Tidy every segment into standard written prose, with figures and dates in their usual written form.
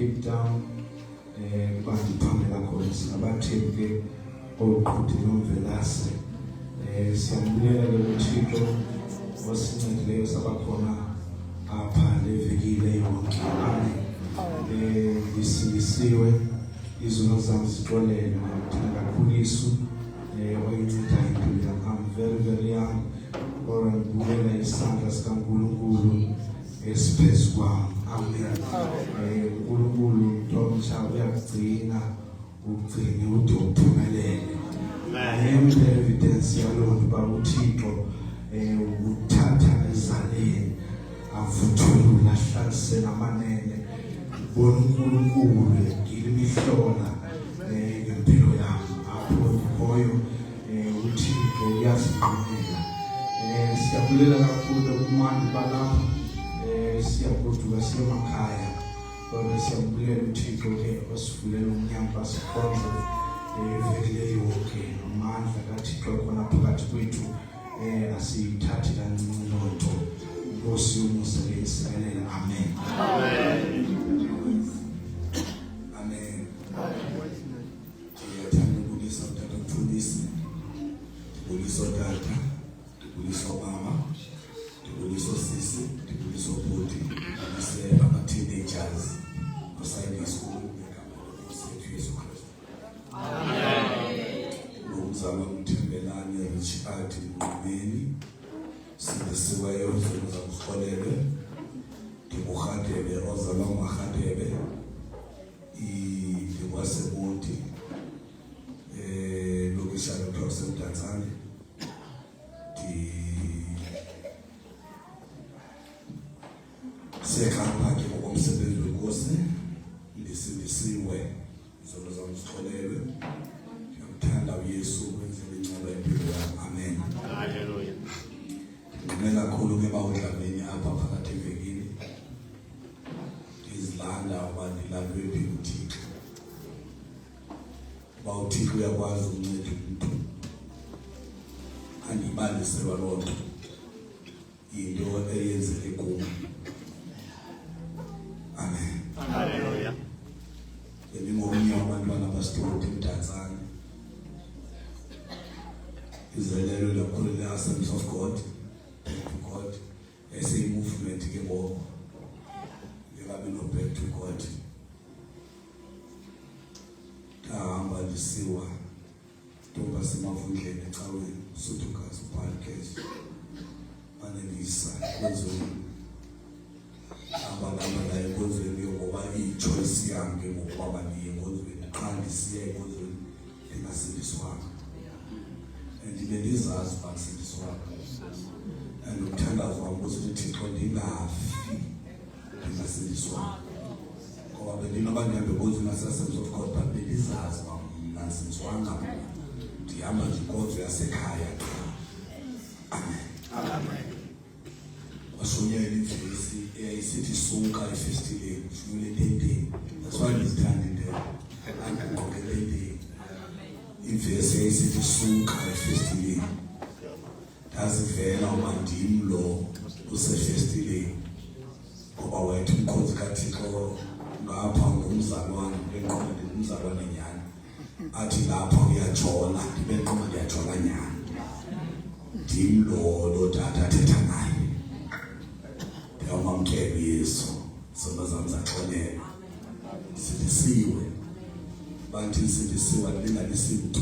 Cape Town, bantu phambela khona sinabathembu ke oqhudile omvelase siyambulela ke uThixo osincedileyo sabakhona apha levikile yonke amen isisiwe izono zami zixolele ngithanda kakhulu isu oyinceda impilo I'm very young or ngibukela isandla sikaNkulunkulu esiphezu kwami amen uNkulunkulu ntomsha uyakugcina ugcine ude uphumelele amen evidence yalokho baba uThixo uthatha ezaleni avuthulula ahlaliswe namanene bona uNkulunkulu ngilimihlola ngempilo yami apho ngoyo uThixo uyasiqhubela siyabulela kakhulu kumandi balapha siyagoduka siyemakhaya kodwa siyabulela uThixo ke osivulela umnyango asikhonze evekile yonke amandla kaThixo khona phakathi kwethu asiyithathi kancane lonto Nkosi umusa isimelela amen amen Ndiyathanda ukubulisa utata Mthulisi ndibulisa utata ndibulisa mama ndibulisa sisi ndibulisa ubhuti ndibulisa ama-teenagers osayini school ngekamela Yesu Kristu nomzala uMthembelane Richard Mqubeni sindisiweyo zokuza kuholele ndibuhadebe ozala umahadebe ndiwasemonti lokishana phose uDanzane sekhamba ke ngokomsebenzi wenkosi ndisindisiwe zono zamsixolelwe ngiyamthanda uYesu kwenzele inceba impilo yami amen haleluya ngimela kakhulu ke bawudlamini apha phakathi evekini izilanda abandilalwe uThixo bawuthixo uyakwazi ukunceda umuntu anibaliselwa lonto into eyenzeke kubo amen haleluya ngomnye wabantwana basitoti uDanzane izelelo lakhulu le-Assemblies of God God as a movement ke ngoku ngekabe no back to God hamba wandisiwa ntombi semavundleni ecaweni Suthukazi Podcast banelisa kwenziwe abantu la enkonzweni yokuba i-choice yami ngokuba baniye enkonzweni qha ndisiya enkonzweni engasindiswanga and bendizazi bangisindiswanga and ukuthandaza wami ukuthi uThixo ndingafi ngingasindiswanga ngoba bendinoba ndihambe enkonzweni yaseSouth Africa bendizazi ngasindiswanga ndihamba nje inkonzo yasekhaya. Amen. Washunyela imvesi eyayisithi suka efestileni shumule endeni. That's why ngizithanda indlela angqokele endeni. Imvesi eyayisithi suka efestileni ndazivela uma ndim lo usefestileni ngoba wethu umkhonzi kaThixo ngapha ngumzalwane benqondo umzalwane nyana athi lapha uyajona ndibe nqoma ndiyajona nyana ndim lo tata athetha naye ndiyamamkela uYesu zonke zami zaxolelwa sindisiwe bantu sindisiwe alinganisi mntu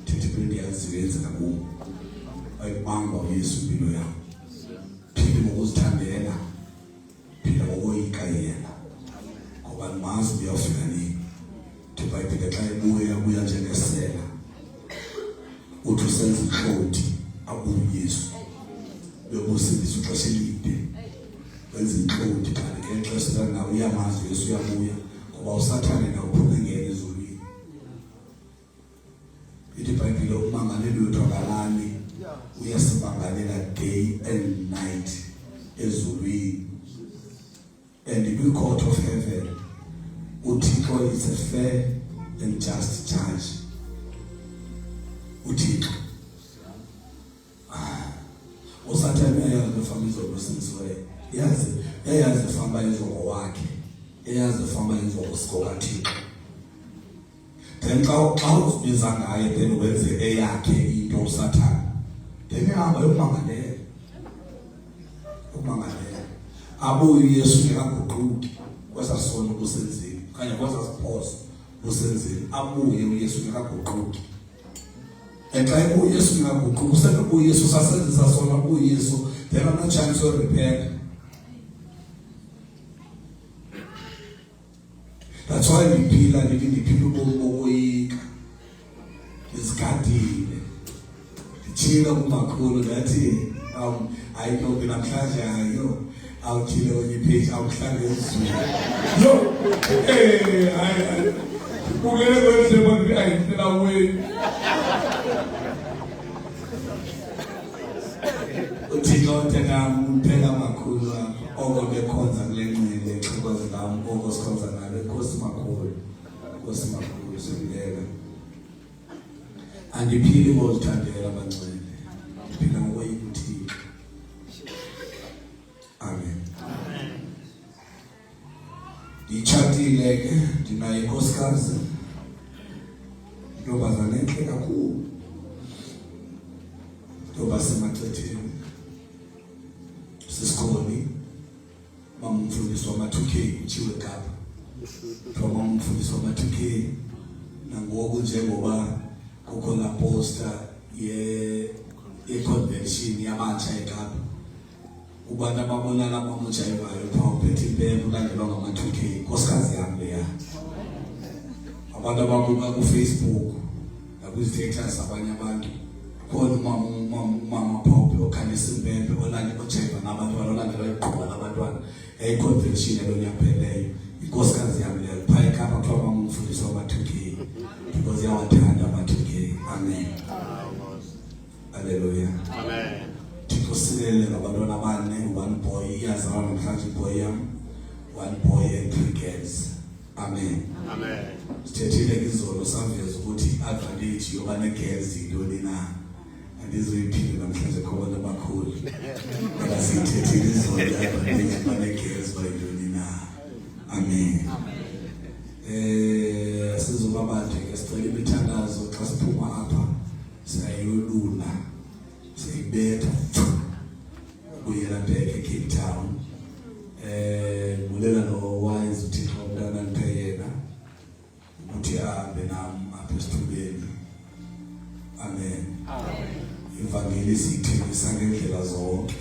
thithi bendiyaziwe yenzeka kuwo ayibamba uYesu impilo yami phila ngokuzithandela phila ngokoyika yena ngoba mazi uyafika nini iBhayibheli xa ibuya njengesela uthi usenza inhloti abuye uYesu bebusindisa ixesha elide wenza inhloti kanti ngexesha nawe uyamazi uYesu uyabuya ngoba usathane nawe uphuma ngene ezulwini. Ithi iBhayibheli umangalelo wethu akalali uyasimangalela day and night ezulwini and in the court of heaven uThixo is a fair and just judge. Uthixo usathane uyafamba izokosindisiweyo yazi efamba izoko wakhe eyazi efamba izoko sikokaThixo then xa uzibiza ngaye then wenze eyakhe into usathane then ihamba yokumangalela abuye uYesu ngekaguquki kwesasono kusenzile kanye kwesasiphoso kusenzile abuye uYesu ngekaguquki xa uYesu ngekaguquki usebenza uYesu sasenzisa sona uYesu then no chance to repent. That's why ndiphila uboyika izigadile ndichila kumakhulu ngathi ayintombi namhlanje ayo awuthile kwenye page awuhlale ezweni yo hayi ukele kwenze bonke ayithela wena uthixo phela makhulu oko bekhonza kule nqile xokoze ngam oko sikhonza ngalo Nkosi makhulu sibuleka andiphili ngozithandela abancane ndiphila ngokoyika uThixo. Amen. Nditshatile ke ndinayo inkosikazi intombazana entle kakhulu ntombasemaxetheni sisikhoni mamumfundisi wama-2K utshiwe Kapa kuthiwa mamumfundisi wama-2K nangoku njengoba kukho la poster ye-convention yabatsha eKapa ubantu ababonana abamujayivayo phaa uphethe impempe ulandelwa ngama-2K nkosikazi yami leya abantu ababuka kuFacebook nakwizi-status abanye abantu khona umama Pope okhalisa impempe ojayiva nabantwana olandelwa iqhuba labantwana eyi-convention elonyapheleyo inkosikazi yami leyo phaa eKapa kuthiwa mamumfundisi wama-2K because yawathanda ama-2K. Amen. Hallelujah. Amen. Thixo silele ngabantwana abane one boy iyazalwa namhlanje iboy yami one boy and 3 girls. Amen. Amen. Sithethile izolo saveza ukuthi advantage yoba ne-girls yintoni na andizoyiphinde namhlanje khona abakhulu ngoba sithethile izolo advantage yoba ne-girls bayintoni na. Amen. Sizoba bade ke sicela imithandazo xa siphuma apha siyayoluna siyibetha kuyela back eCape Town ngulela lo wise uThixo umntana niphe yena ukuthi ahambe nami apha amen. Ivangeli siyithengisa ngendlela zonke.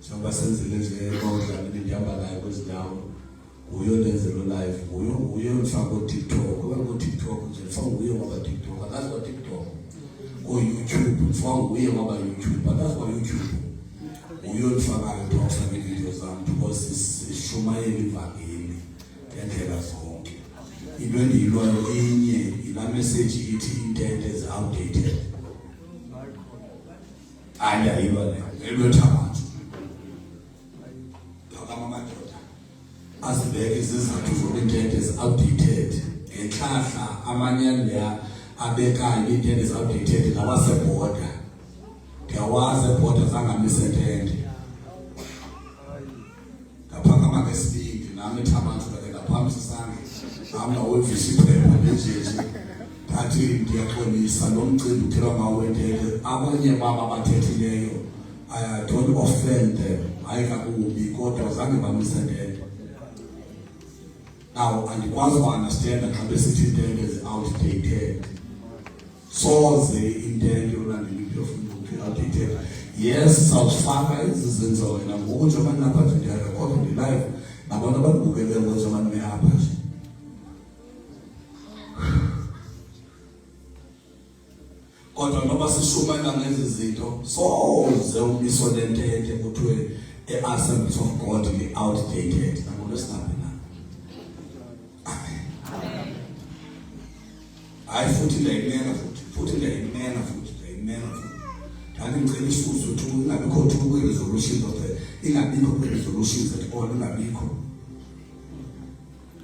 Njengoba senzile nje kodwa ngihamba naye kwezindawo. Uyo lenzelo live, uyo mfaka ku TikTok, kuba ku TikTok nje mfaka uyo ngoba TikTok, akazi kwa TikTok. Ku YouTube, mfaka uyo ngoba YouTube, akazi kwa YouTube. Uyo mfaka ngiphosa video zami because sishumayela ivangeli ngendlela zonke. Into endiyilwayo enye ila message ithi intente is outdated. Ayayilwa le, elwetha abantu. Azibeke izizathu zokintente is outdated. Enhlahla amanyani la abekayo intente is outdated labasebhoda. Ndiyawazi ebhoda zangamise intente. Ngaphanga makesibindi nami thabantu ngaphambi sisandla. Amna wevisi iphepha njeje. Ngathi ndiyaxolisa lo mcimbi uthelwa ngawo intente. Abanye baba abathethileyo I don't offend them. Ayikakubi kodwa zange bamise intente. Now, andikwazi understand xa besithi intente is outdated. Soze intente ulandela into outdated. Yes, sawufaka izinto wena ngoku nje manje lapha nje ndiyarekhoda live nabantu ababukele ngoku manje apha nje. Kodwa noba sishumana ngezi zinto soze umiso lentente kuthiwe Assemblies of God be outdated. Nakulesinabi na. Hayi futhi ndayimena futhi ndayimena. Kanti ngicela isusu ukuthi ingabikho kwi-resolution ingabikho kwi-resolutions at all ingabikho.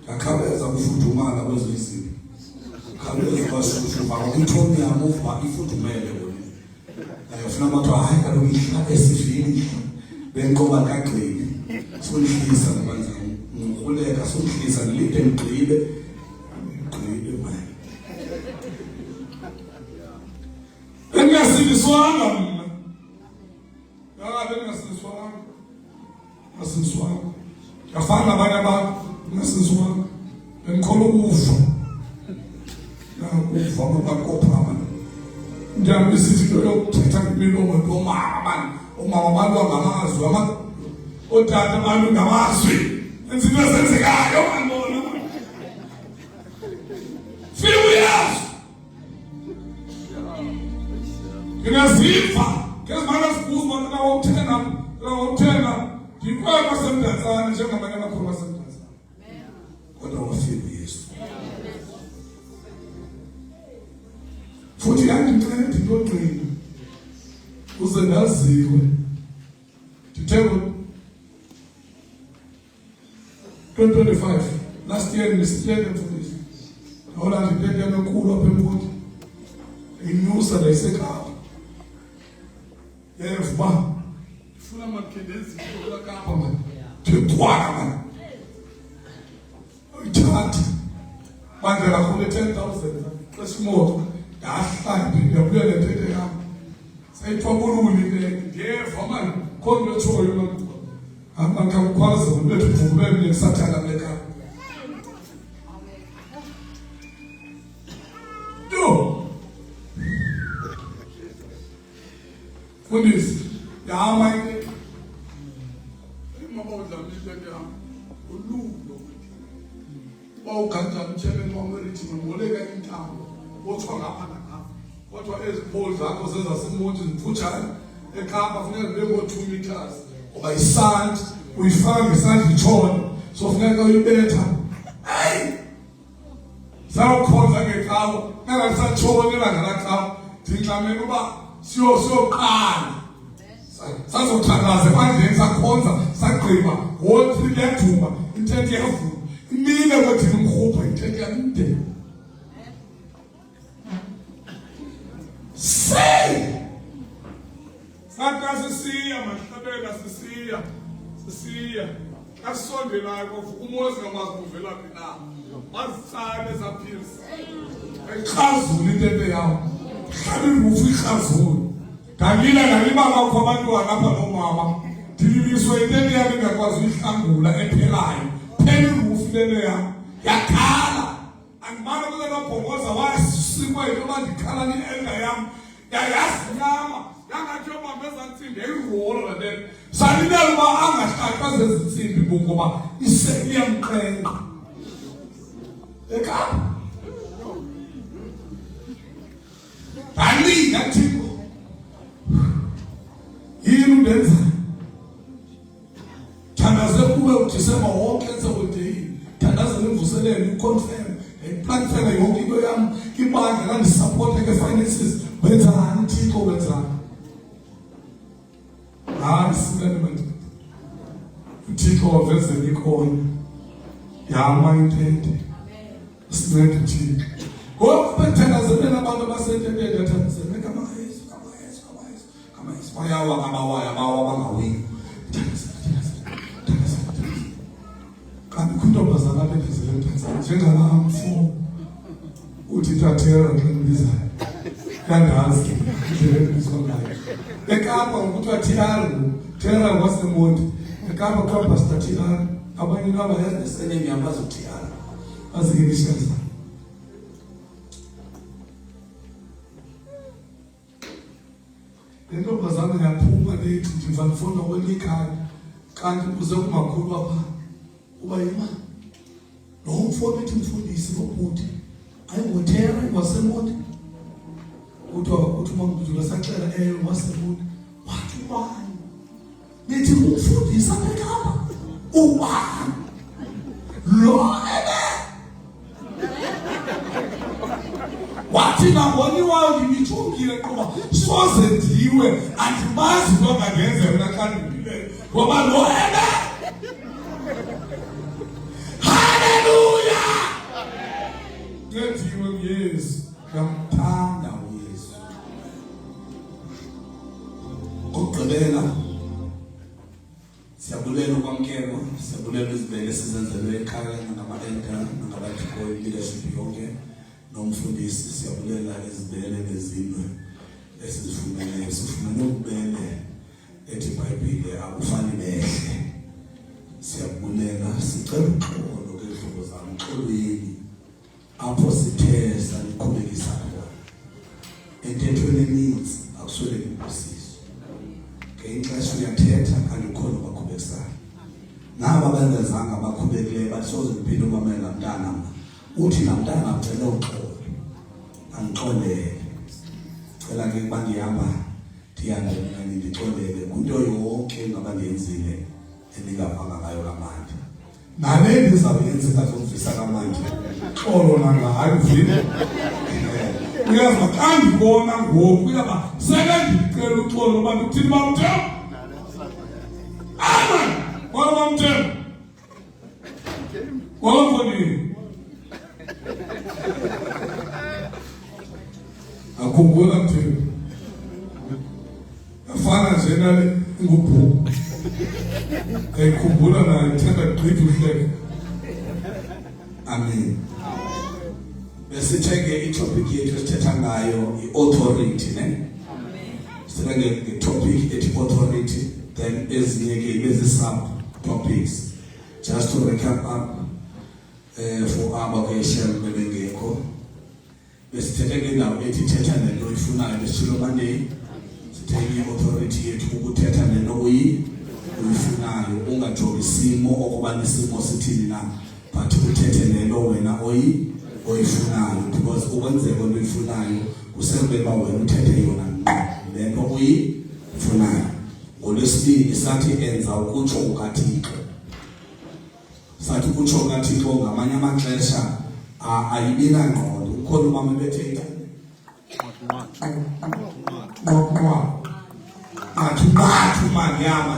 Akhawuleza ukufudumala kwezo izinto. Akhawuleza kwashushu bakuyithomi yamuva ifudumele wona. Ayofuna abantu hayi kaloku ihla esivini benqoba kagxili. Sonhlisa nabantu ngokuleka sonhlisa ngilinde ngigqibe manje. Engasindiswanga mina. Ngasindiswanga. Ngafana nabanye abantu ngasindiswanga. Bengikhola ukufa. Nakufa amakopha manje. Njalo sithi lo yokuthetha ngimilomo lomama. Umama abantu angamazwi othatha abantu ngamazwi. Izinto ezenzekayo ngibona. Feel uyazi. Ngiyazipha kezimana sibuza bona nawuthenga ndikwema semdantsana njengamanye amakhulu asemdantsana. Kodwa wafika uYesu. Futhi yanginceda into ogcina uze ndaziwe. Ndithemba 2025 last year ngisiyele mfundisi. Awula ndiphethe enkulu apha eMpoti. Inyusa layisekhaya. Yeva. Funa makhendezi kula Kapa man. Thwaka man. Uyithatha. Manje la khule 10,000 esimoto. Yahlala ndiyabuya lentete yami. Sayithwabululi ngiyeva man. Khona letshoyo man. Amakhakhwaza ubethu kuvumele ngesathana lekhaya. Fundisi, yahamba into imabodla mhleke yami ululo bawuganjani chairman wamerithi ngoleka intambo othwa ngapha ngapha kodwa ezipho zakho zezasemonti zimfutshane eKapa funeka zibe ngo2 meters ngoba isand uyifaka ngesandla itshona so funeka uyibetha hey sawukhonza ngeKapa nangasatshona ngalaKapa ndinxamela uba siyoqala sazothandaza ebandleni sakhonza sagqiba wothi liyaduma intente yavuma imile kwethi ngumrhubha intente yamde say sakha sisiya mahlabela sisiya asondelayo kovuka umozi ngamazi kuvela phi na mazisale zaphilisa ayichazula intente yawo hlabe ngufu ichazula Kangila ngalibaba kwa abantwana apha nomama ndililiswe intente yami ingakwazi uyihlangula ephelayo phela irufu lele yam yakhala angibana kule nobhongoza ukusikwa into bandikhala ni-elda yam yayazinyama yangathi yobambeza ntsimbi yayirolo then salinela uba angahlatywa zezi ntsimbi ngoba iyamqenqa ekapa ndalinga Thixo yini undenza thandaze kube uDisemba wonke enze holiday thandaze nimvuselele uconfirm iplatform yonke into yami ibandla landisupport ke-finances wenzani Thixo wenzani hayi silalibani uThixo wavezela ikhona yama intente sincede Thixo ngoku bethandazelele abantu abasententente athandazele kama Yesu bayawa kabawayo abawa bangawini kanti kuntombazana apha endizele Tanzania njengalamfu uthi tathera xa ndibizayo yandazi indlela endibizwa ngayo eKapa ngokuthiwa Tiara waseMonti eKapa kuthiwa Pastor Tiara abanye nabo bayazi nesenemi yam bazoTiara baziyilishaza le ntombazana yaphuma lethi ndiva ndifuna kwelikhaya kanti kuze kumakhulu apha uba yima lo mfo bethi mfundisi nobhuti ayingotera waseMonti kuthiwa uMamdudula saxela waseMonti wathi ubani nithi umfundisi apha eKapa ubani lo wathi nangoniwayo ndimithungile qoba soze ndiwe andimazi into angandenza mna xa ndibileyo ngoba lo haleluya ngenziwe nguYesu ngamthanda uYesu okugqibela siyabulela ukwamkelwa siyabulela izibele sizenzelwe ekhaya ngama-elder nangabathikoyo leadership yonke nomfundisi siyabulela izibele nezindwe esizifumeneyo sifumene ububele ethi iBhayibhile akufani nehle siyabulela sicela uxolo ngehlobo zami xolweni apho sithe saniqhubekisa khona entethweni eninzi akusweleki imposiso ngexesha uyathetha kanti ukhona bakhubekisayo naba bengezanga bakhubekileyo bathi soze kuphinde umamela mntana uthi namntana ucela uxolo angixolele cela ke ukuba ndihamba ndihambe mina ndixolele kunto yonke ngaba ndiyenzile endingavanga ngayo kamandi nale ndizawuyenza kazomvisa kamandi xolo nangayo vile uyazi xa ndibona ngoku uyaba sele ndicela uxolo uba ndikuthini bamthemba amen wala bamthemba wala mfondini akhumbula mthemba afana nje nale ngubhuku ayikhumbula nayo ithanda gqithi uhleke amen besithenge itopic yethu esithetha ngayo i-authority ne sithenge nge-topic ethi authority then ezinye ke ibe zi-sub topics just to recap up for abakeshel bebengekho besithethe ngendawo ethi thetha nento oyifunayo besitshilo Monday sithenge i-authority yethu ukuthetha nento uyifunayo ungajongi isimo okuba isimo sithini na but uthethe nento wena oyifunayo because ukwenzeka into oyifunayo kusekubeba wena uthethe yona lento uyifunayo. Ngolwesibini sathi enza ukutsho kukaThixo. Sathi ukutsho kukaThixo ngamanye amaxesha ayibina ngqondo ukhona umama bethe athu manyama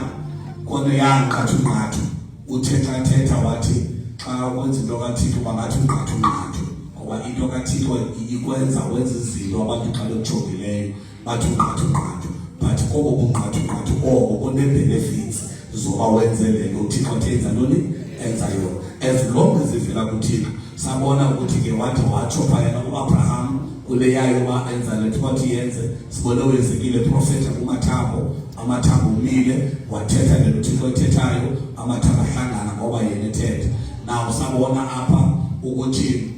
kona yanqathu nqathu uthetha wathi xa wenza into kaThixo bangathi unqathu nqathu ngoba into kaThixo ikwenza wenza izinto abantu xa bejongileyo bathi unqathu nqathu but kobo bunqathu nqathu obo bune-benefits zoba wenze lento uThixo athenza ntoni enza yona as long as ivela kuThixo. Sabona ukuthi ke wathi watsho phayana kuAbraham kule yayo ba enza lento bathi yenze sibone wenzekile profeta kumathambo amathambo umile wathetha lento Thixo ethethayo amathambo ahlangana ngoba yena ethetha. Naw sabona apha ukuthi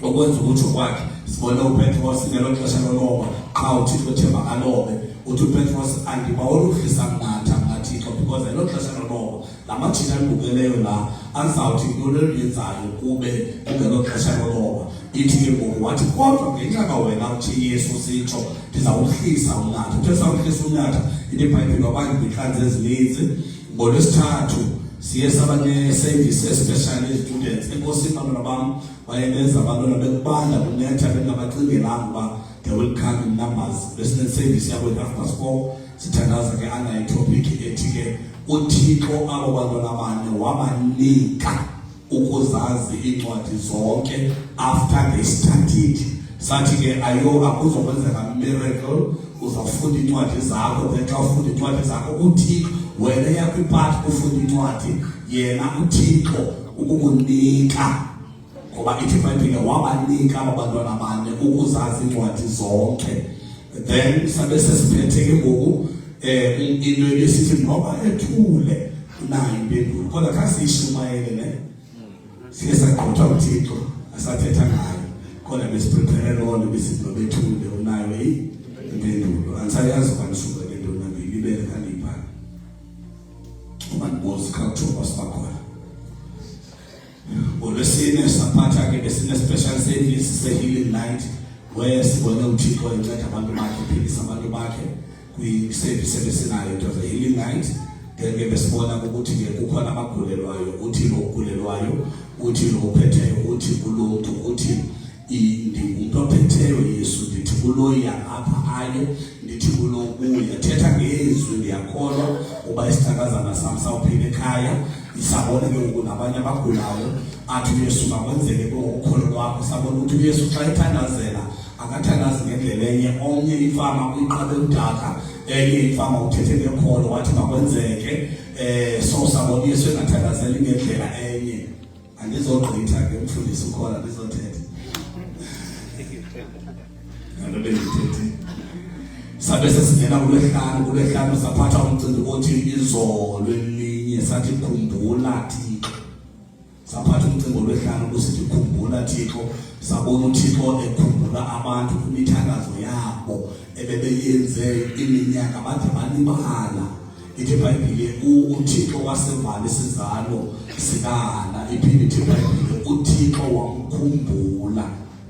okwenza ukutsho kwakhe sibone uPetros ngelo xesha loloba xa uThixo Themba alobe uthi uPetros andibawoluhlisa mnatha ngaThixo because ngelo xesha loloba lamajita alibukeleyo la azawuthi into lenzayo kube ngelo xesha loloba ithi ke ngoku wathi kodwa ngenxa kawena uthi Yesu sitsho ndizawuhlisa umnatha uthe sawuhlisa umnatha iBhayibhile wabanye bihlanze ezininzi ngolwesithathu siye sabane service especially students enkosini abantwana bam wayenza abantwana bekubanda kunetha bengabacingelanga uba they will come in numbers besine service yabo 4:30 sithandaza ke ana topic ethi ke uThixo abo bantwana bane wabanika ukuzazi incwadi zonke after they studied sathi ke ayo akuzokwenzeka miracle uzafunda incwadi zakho then xa ufunda incwadi zakho uThixo wena yakho ipart ufunda incwadi yena uThixo ukukunika ngoba ithi iBhayibhile wabanika abantwana bane ukuzazi incwadi zonke then sabe sesiphethe ke ngoku into esithi ngoba ethule nayo impendulo kodwa kasishumayele ne siye sagqotha uThixo asathetha ngayo kodwa besiprepare lona besithi nobethule unayo impendulo angisayazi kwanishuka le nto nambili ibele kanipha uma ndibozi kaThixo sibakhona olwesine saphatha ke besine special service se-healing night where sibone uThixo enceda abantu bakhe philisa abantu bakhe kwi-service ebesinayo it was a healing night then ke besibona ukuthi ke kukhona abagulelwayo uthi lo ogulelwayo uthi lo ophetheyo uthi kulo mntu uthi umuntu ophetheyo Yesu ndithi kuloya apha aye ndithi kulo uya thetha ngezwi ndiyakholwa uba isitakazana sami sawuphila ekhaya isabona ke ngoku nabanye abagulayo athi Yesu makwenzeke ngokukholo lwakho sabona ukuthi uYesu xa ethandazela akathandazi ngendlela enye omnye ifama uyiqabe udaka enye ifama uthethe ngekholo wathi makwenzeke so sabona Yesu engathandazeli ngendlela enye andizogqitha ke mfundisi ukhona ndizothetha sabe sesingena kulwehlanu saphatha umcimbi othi izolo elinye sathi khumbula Thixo saphatha umcimbi olwehlanu kusithi khumbula Thixo sabona uThixo ekhumbula abantu kwimithandazo yabo ebebeyenze iminyaka bade balibala ithi iBhayibhile uThixo wasevala isizalo sikana iphinde ithi iBhayibhile uThixo wamkhumbula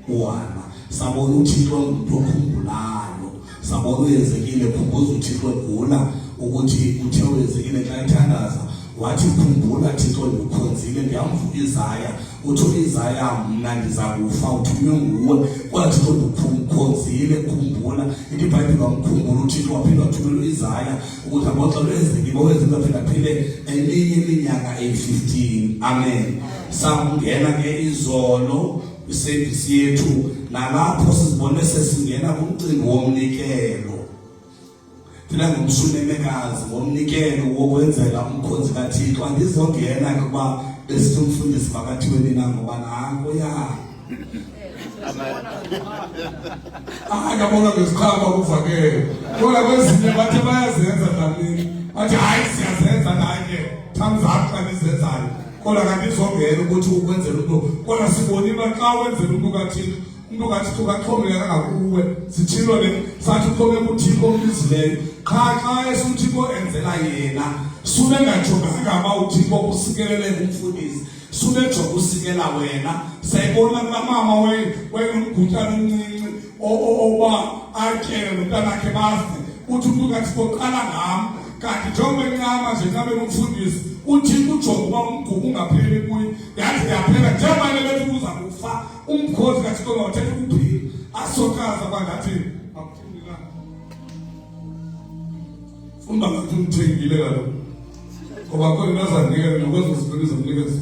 uHana sabona uThixo ngumuntu okhumbulayo sabona uyenzekile khumbuza uThixo egula ukuthi uthe wenzekile xa ethandaza wathi khumbula Thixo ngikhonzile ndiyamva Isaya uthi Isaya mna ndiza kufa uthunywe nguwe kwathi Thixo ngikhonzile khumbula ithi iBhayibhile wamkhumbula uThixo waphinda wathumela Isaya ukuthi ngoxa lwezekile wenzeka phela phile elinye iminyaka 15 amen sangena ke izolo service yethu nalapho sizibone sesingena kumcimbi womnikelo thina ngumshunemekazi womnikelo wokwenzela umkhonzi kaThixo andizongena kuba besithi umfundisi makathiwe nina ngoba nango ya akabona ngesikhaba kuvakele kodwa kwezinye bathe bayazenza dlamini bathi hayi siyazenza nanye thumbs up xa nizenzayo kodwa kandizongena ukuthi ukwenzela umuntu kodwa sibonile xa wenzela umuntu kaThixo umuntu kaThixo kaxhomekeka ngakuwe sithilo le sathi uxhomeka kuThixo ombizileyo xa esuThixo enzela yena sube ngajonganga aba uThixo kusikelele kumfundisi sube nje kusikela wena sayibona mama wengumgutyana omncinci oba atyele nomntanakhe bafe uthi umuntu kaThixo qala ngam kanti njengoba encama nje ncabe kumfundisi uThixo ujonga uba umgubu ungapheli kuye yathi yaphela njengoba lebethi uza kufa umkhosi kaThixo ngawuthetha ukuphila asokaza kwangathi akuphilanga funda ngathi umthengile kaloku ngoba khona nazanikele nokwezo ziphilisa umnikezi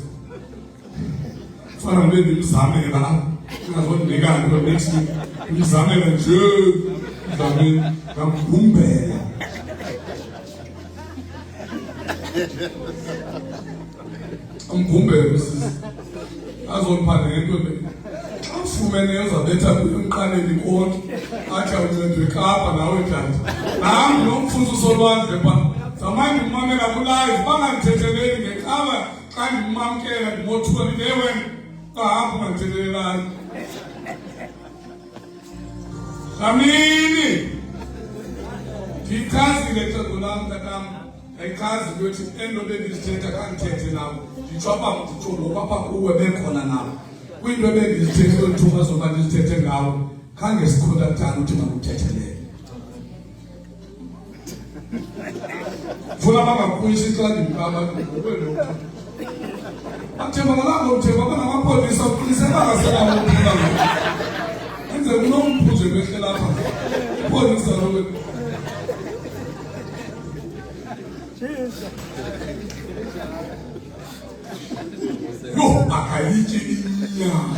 fana mbe ndimzamele la ngazondinika nto next ndimzamele nje mzamele ngamgumbela umgumbele azoniphatha ngento le afumene uzabetha emqaleni konke athi awuncedwe eKapa nawe tata nami nomfuzo solwandle pha zamani ndimamela kulive bangandithetheleli ngeKapa xa ndimamkela ndimothuka ndilewe ahamba ungandithethelelani Amini. Ndikazile xhego lam mntakam. Ayikhazi ukuthi endobeni ndizithetha kangithethe nabo. Nditsho apha nditsho ngokwapha kuwe bekhona nabo. Kwinto ebendizithethe olithuba zoba ndizithethe ngawo. Khange sikhondaktana ukuthi makuthethelele. Funa bangakuyisa xa ndimkaba ngokwelokho. Athemba ngalapho uthemba banamapolisa uqinise bangasenawo ukuphila ngoku. Enze unomphuze behle lapha. Ipolisa lowe. Yo, akayitshi inyama.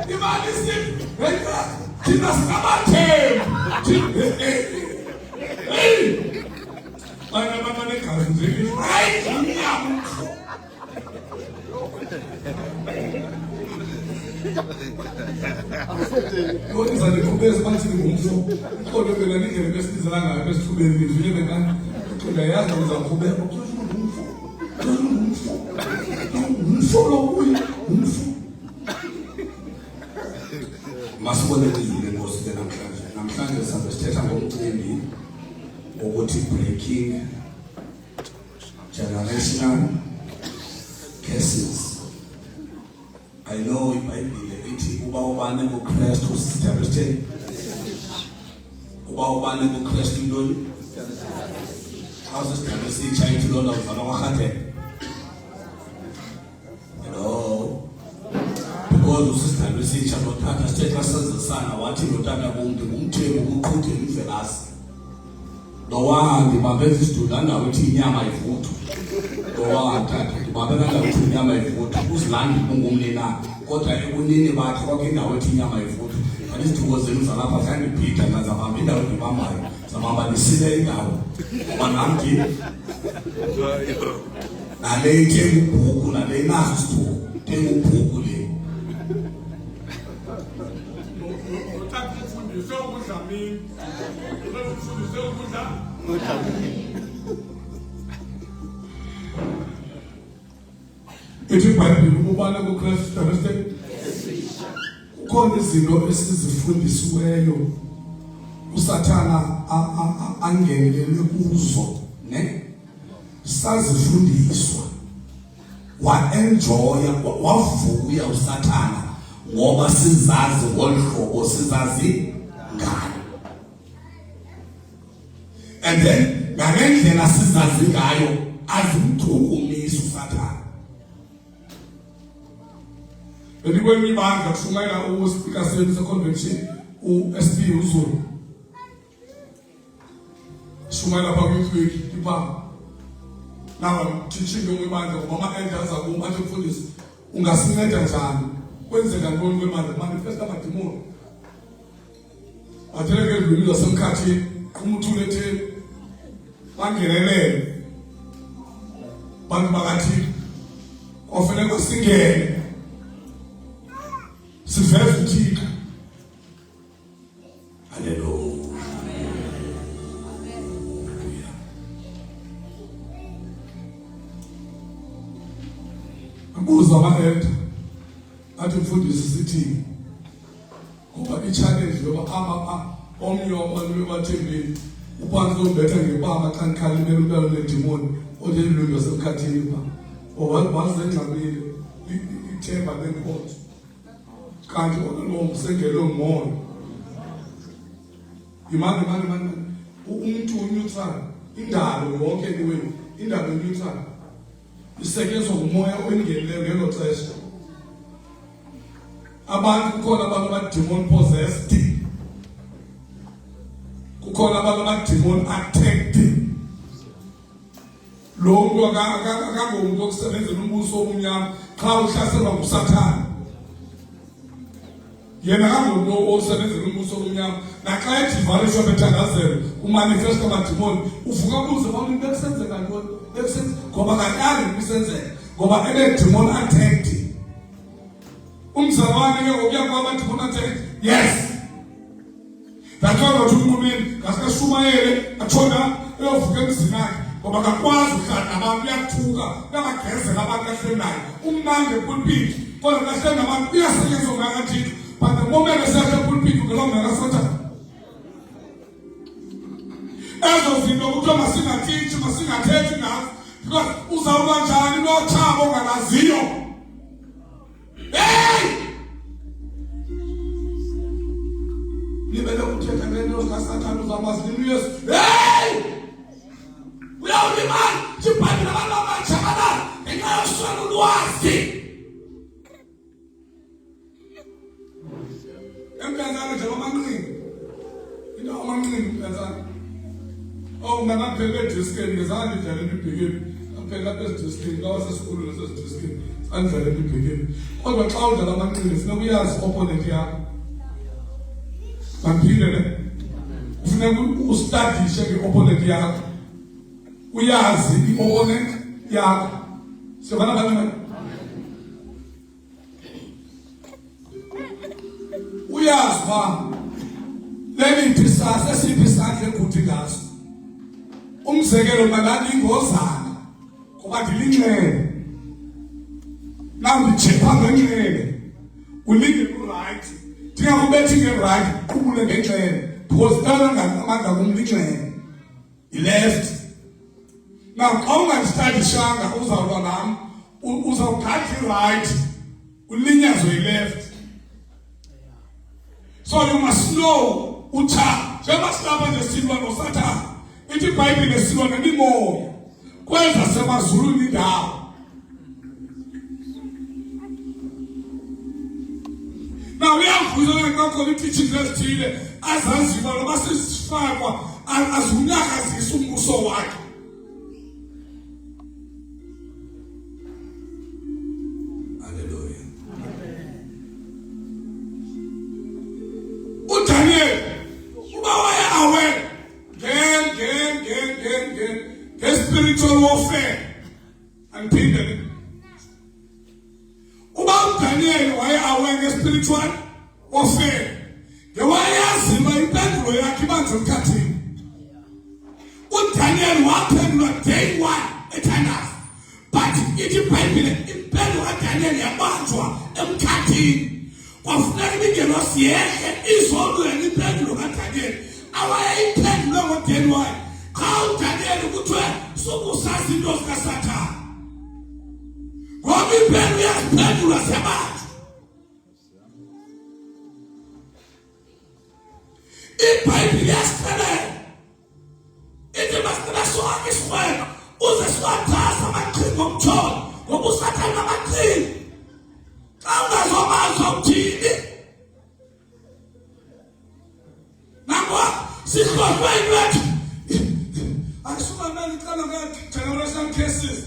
Imali isithi, thina singabathembu. Bana baba negazi nje. Hayi, inyama. Kodwa ndikhubeze bathi ngumfo. Kodwa phela indlela besizela ngayo besithubeni ngizwile bekani. Kodwa yazi uzakhubeka ukuthi ngumfo. Ngumfo lo kuyi, ngumfo. Masibone izile Nkosi ke namhlanje. Namhlanje sabe sithetha ngomcimbi ukuthi breaking generational curses. I know iBhayibhile ithi uba ubane kuKristu usithabishe. Uba ubane kuKristu intoni? Awusithabishe ichayithi lona uvala kwakhate. Hello. Because usithabishe ichayithi lothatha sithetha senzisana wathi lotata kumntu ngumthembu ukuqhuthe imvelasi. Lowahambi babeza isidudla ndawo ithi inyama ivuthwa. Lowahathatha babeza ndawo ithi inyama ivuthwa. Uzilandi ungumnina kodwa ekunini bakhe kwakhe indawo ethi inyama ivuthwa. Izithuko zenu zalapha zangiphinda ngazabamba indawo endibambayo. Zabamba nisile indawo. Ngoba namthi nale ithenga ubhuku nale inaso isithuko. Thenga ubhuku le. Ufundise ukudla mina. Ufundise ukudla. Ithi iBhayibhile ubane kuKristu dabeste. Kukhona izinto esizifundisiweyo uSathana angenele kuzo, ne? Sazifundiswa. Wa-enjoya, wavuya uSathana ngoba sizazi ngolhlobo sizazi ngayo. And then ngalendlela sizazi ngayo azimthukumisa uSathana. Elikwenye ibandla kushumayela uSpeaker Senze Convention uSP uZulu. Shumayela bakwethu iba. Now I'm teaching you ibandla ngoba ama-elders akuma athi mfundisi ungasinceda njani? Kwenzeka ntoni kwemandla manifesta amadimoni. Atheleke edlulile zasemkhathini umuthule etheni bangenelele. Bantu bakathi kwafanele singene. Siveze uThixo. Hallelujah. Akuza ama-elder athi mfundisi sithi ngoba i-challenge yoba omnye wabantu bebathembile uphansi lombetha ngebanga xa nikhalimele ubelo nedimoni olelulungu semkhathini pha wazengxabile ithemba lenkonzo kanti ololombo sengelo moya imani umuntu uneutral indalo yonke kuwenu indalo neutral isekezwe ngumoya oyingenileyo ngelo xesha. Abantu kukhona abantu abademon possessed, kukhona abantu abademon attacked. Lo muntu akangomuntu okusebenzela umbuso omnyama xa uhlaselwa nguSathana. Yena akangomuntu osebenzela umbuso omnyama naxa edivalishwa bethandazelo umanifesta amademoni uvuka buze abantu bekusenzeka ntoni bekusenza ngoba kakali kusenzeka ngoba demon attacked. Umzalwane ke ngokuya kwamademon attacked. Yes. That's why wathi umuntu ngasika Shumayele athona eyovuka emzini wakhe ngoba akakwazi ukuhlala nabantu uyathuka uyabagezela abantu ahleli naye umnandi epulpit kodwa kahleli nabantu uyasetyenziswa ngakathixo but the moment esehla epulpit ngeloo ngakasathana ezo zinto kuthiwa masingatitshi masingathethi ngazo because uzawuba njani nothabo ongalaziyo libele ukuthetha ngento zikasathane uzakwazi nimyesu uyawulimala sibhayibhile abantu abatshabalala ngenxa yoswela ulwazi empenzana nje amanqini into amanqini empenzana nganaphela ediskeni ngezange ndidlale ibhekeni aphela ediskeni kawasesikolweni nasediskeni andidlale ibhekeni kodwa xa udlala amanqini funeka uyazi opponent yakho Maphinde ne kufuneka ustadishe ngeopponent yakho uyazi iopponent yakho sibana kanjani uyazi ba leliphi sasa siphi sandle kuthi ngaso umzekelo malani ingozana ngoba ndilinxele namdijepa ngenxele ulinge right Tingakubethi nge-right, qubule ngenxele because amandla kumlinxele i-left. Now xa ungandistadishanga uzawulwa nam uzawugada i-right ulinyazwe i-left. So you must know ucha njengoba silapha nje silwa noSathane ithi iBhayibhile silwa nemimoya kwenza semazulwini indawo. Now we have teaching lesithile azaziwa noma sesifakwa azunyakazisa umbuso wakhe. Hallelujah. uDaniel uba waya aware the spiritual warfare and people uba uDaniel waya aware spiritual warfare ngewayaziba impendulo yakhe ibanze emkhathini uDaniel waphendula day one ethandaza but ithi iBhayibhile impendulo kaDaniel yabanjwa emkhathini kwafuneka imingelosi yehle izolwela impendulo kaDaniel awayeyiphendule ngodeni wayo xa uDaniel kuthiwe sukusazi into zikaSathane ngoba impendulo yaziphendula zabantu. iBhayibhile yasixelela ithi masicela sonke isikhwelo uze siwathasa amaqhinga omtholo ngoba uSathane namaqhinga xa ungazomazi uthini nabo sihlolweni wethu akusumana ngicala nge-generation cases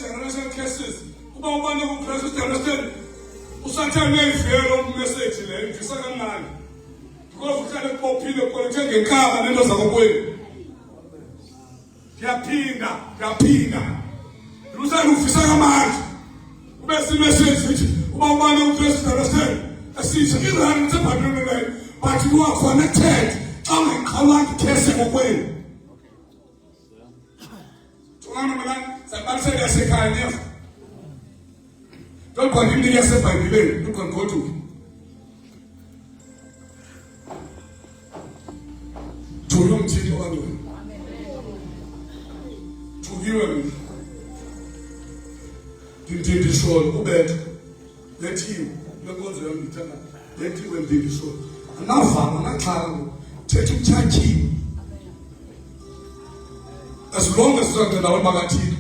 generation cases uba ubane ku-president uSathane uyayivela umessage leyo ngisa kamnandi because uhlale kubophile kwethe ngenkaba nento zakokwenu ngiyaphinda lusale ufisa kamanje ube simessage lithi uba ubane ku-president asitsha irani sebhayibhile leyo but you are connected xa ungaqalanga case kokwenu tungana malani sabalisele yasekhaya nefa don't go into yasebhayibhileni you can go to Thulo umthitho kangcono. Thukiwe mina. Ndindisholo kubetha. Lethiwe. Lenkonzo yami ngithanda. Lethiwe ndindisholo. Anavama naxhala thetha ukuthathiwe. As long as uzongena abantu bakathixo.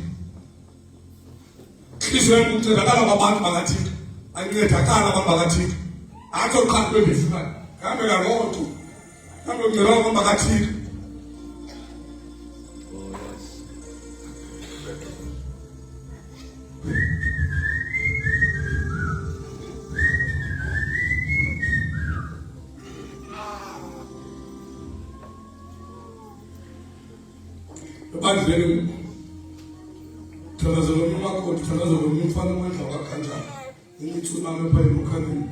Inhliziyo yami uncedakala kwabantu bakathixo. Ayincedakala abantu bakathixo. Akho uqhankqwe befuna. Kambe kalonto. Kambe ngicela abantu bakathixo. Bandleni thalazo lomakoti thalazo lomfana wendla wakhanjani umithuna lapha emkhanini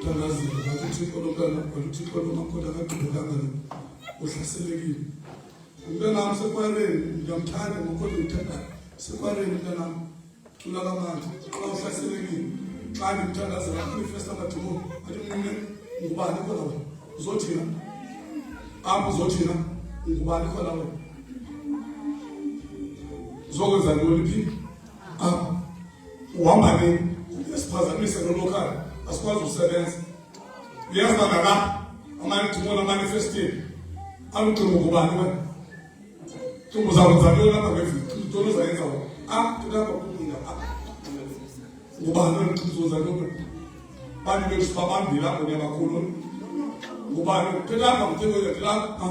thalazo bakuthi kolokana bakuthi kolomakoti akagqibekanga uhlaselekile Umntanami sekwareni ngiyamthanda ngokuthi ngithanda sekwareni umntanami cula kamanje xa uhlaselekile xa ngimthandazela kwifesta kaDumo athi mncane ngubani khona wena uzothina apho uzothina ngubani khona wena uzokwenza ntoni phi apho uhamba nini esiphazamise nolokhali asikwazi ukusebenza uyazi bangaka amaDumo namanifestile alucingo ngubani wena Tumbo zawenza ntoni lapha ngeviki ntoni uzayenza wena tulapha kuninga ngubani uzoza ntoni bani bethu babambile apho nyabakhulu ngubani telapha mthekele telapha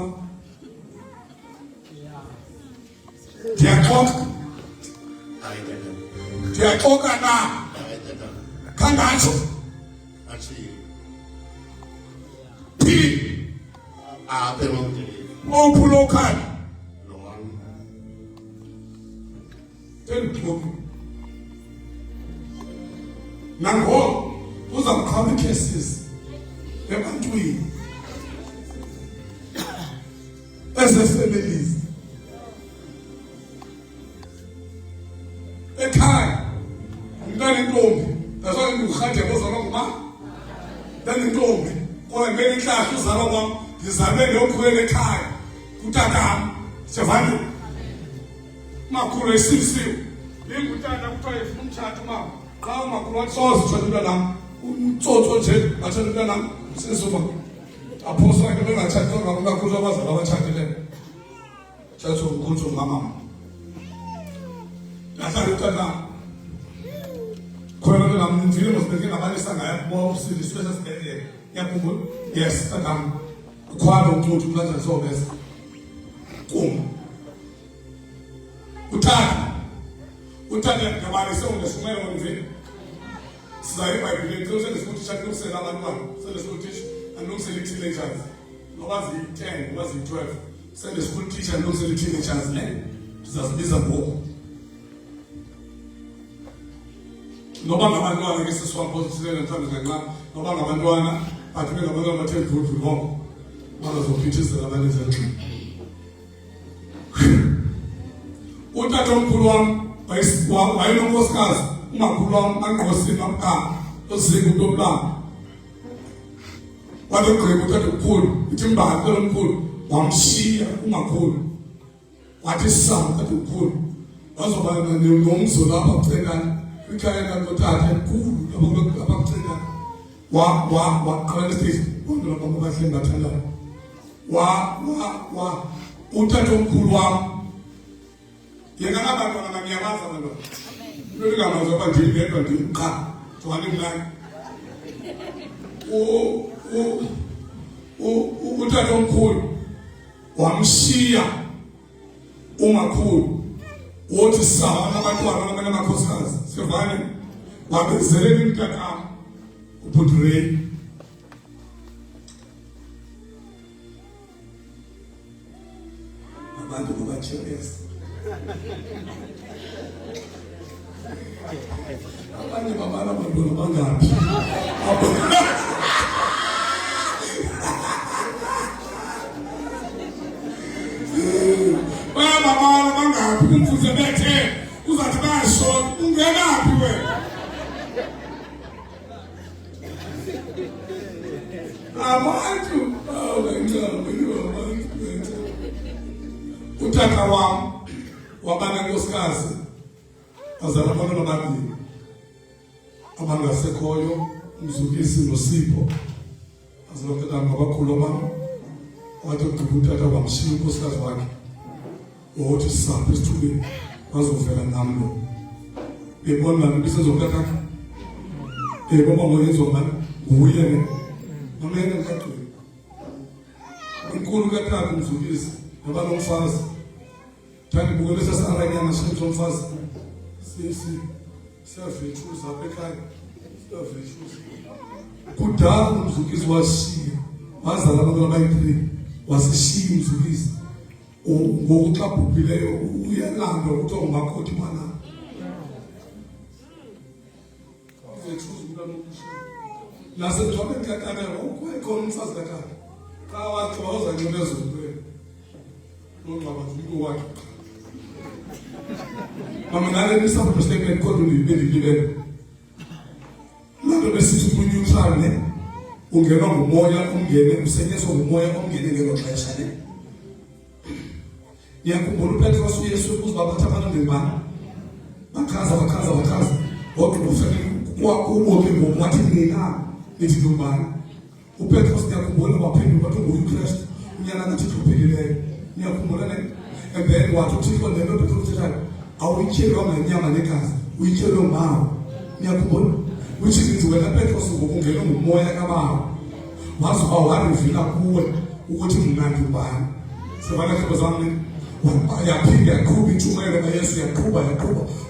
ndiyaxoka na khangatsho phi apha ophu lokhali nango uzawuqhawula cases ebantwini ezefamilies ekhaya umntana intombi that's ngurhatsheke uzalwa nguma umntana intombi kodwa ngeke inhlahla uzalwa kwam ndizalwe ngeyokhwela ekhaya kutatam sevane makhulu esisiwe ingutana kuthiwa efuna umtshato mama xa umakhulu wasoze utshata umntanam umtsotso nje atshata umntanam sesuma aphosa ke bengatshati ngamakhulu abazali abatshatileyo tshatsho ukutsho ngamama lahlala umntanam khona ngamnzile mosibeke ngabalisa ngayo kuba usindiswe sesibhedlele yakhumbula yes mntanam ukhwala umtsotso umntana sobesa kum Uthatha ngabani sewungesimele ngomvini sizaye eBhayibhelini sendisifundisha kulungisela abantwana sendisifundisha andilungisela i-teenagers noba ziyi-10 noba ziyi-12 sendisifundisha andilungisela i-teenagers ne ndizazibiza ngoku noba ngabantwana ke sisiwapozithilela mhlawumbi ngenxa noba ngabantwana bathi bengabantwana bathe ndludlu ngoko bazophithizela abaninzi endlini utata omkhulu wam wayenonkosikazi umakhulu wam anqosini amqama ozinga umntu omlanga wathi ogqiba utata omkhulu ithi mbali utata omkhulu wamshiya umakhulu wathi sam utata omkhulu wazoba nomzo lapha kucengana kwikhaya likatata enkulu abakucengana waqala nesiteji bonke laba bahle endibathandayo utata omkhulu wam yena ngabantwana ngiyamaza abantwana into ndingamazi oba ndiyedwa ndimqa jwani mnani utata omkhulu wamshiya umakhulu wothi sawa nabantwana nabanye amakhosikazi sivane wabezelela umntatam ubhutireni abantu babacheresa abanye babala abantwana bangaphi bayababala bangaphi umfuze bethe uzathi basho ungenaphi wena abantu utata wam wabanenkosikazi azala abantwana ababili abangasekhoyo uMzukisi noSipho azala umntana ngabakhulu bam wathi ugqiba utata wamshiya unkosikazi wakhe wothi sapho esithubeni wazovela nam lo bebona bisezokutata baba ngoyenzoba nguye ne amene ngakaqini inkulu katata uMzukisi ngoba nomfazi thandi bukolisa saranyana somfazi siyavethuza apha ekhaya siyavethuza kudala uMzukisi washiya wazala abantwana abayi-3 wasishiya uMzukisi ngoku xa bhubhileyo uyalandwa kuthiwa ngumakhothi manana vethuza umntwana okushiya nasengcwabeni katata ukhona umfazi katata xa wathi wawuzanyola ezonweni Mama ngale nisapho statement kodwa ngibelile. Manje besithi unyuthane ne ungenwa ngumoya ungene usenyezwa ngumoya ongene ngelo xesha ne. Ngiyakhumbula uPetros uYesu uzibabatha abantu ngembani. Bakhaza. Kodwa ufike kwakuboke ngomwathi mina nithi ngubani. uPetros ngiyakhumbula waphendula wathi nguKristu unyana kaThixo uphilileyo. Ngiyakhumbula ne. And then wathi uThixo lento Petros uthethayo awuyitshelwa ngenyama negazi uyitshelwe ngawo. Ngiyakhumbula which means wena Petros ngokungena ngumoya kaBaba wazuba warivila kuwe ukuthi mnandi ubani. Sebana ke bazamini yaphinda yaqhuba intshumayelo kaYesu yaqhuba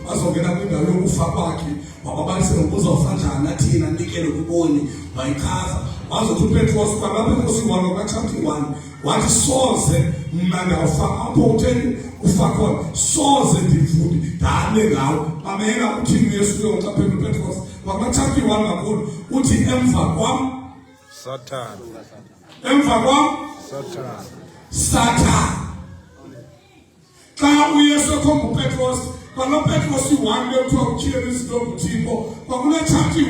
bazongena kwindawo yokufa kwakhe wababalise ngokuzawufanjani nathina nikele kuboni wayichaza bazothi uPetros kwalapha enkosini kaChapter 1 wathi soze mna ndawufa apho utheni ufa khona soze ndivundi ndane ngawe bamena uthini Yesu uyocaphela uPetros kaChapter 1 kakhulu uthi emva kwam Satan emva kwam Satan xa uYesu ekhomba uPetros kwalo Petros 1 bekuthiwa utyhile izinto ngoThixo kwakule Chapter 1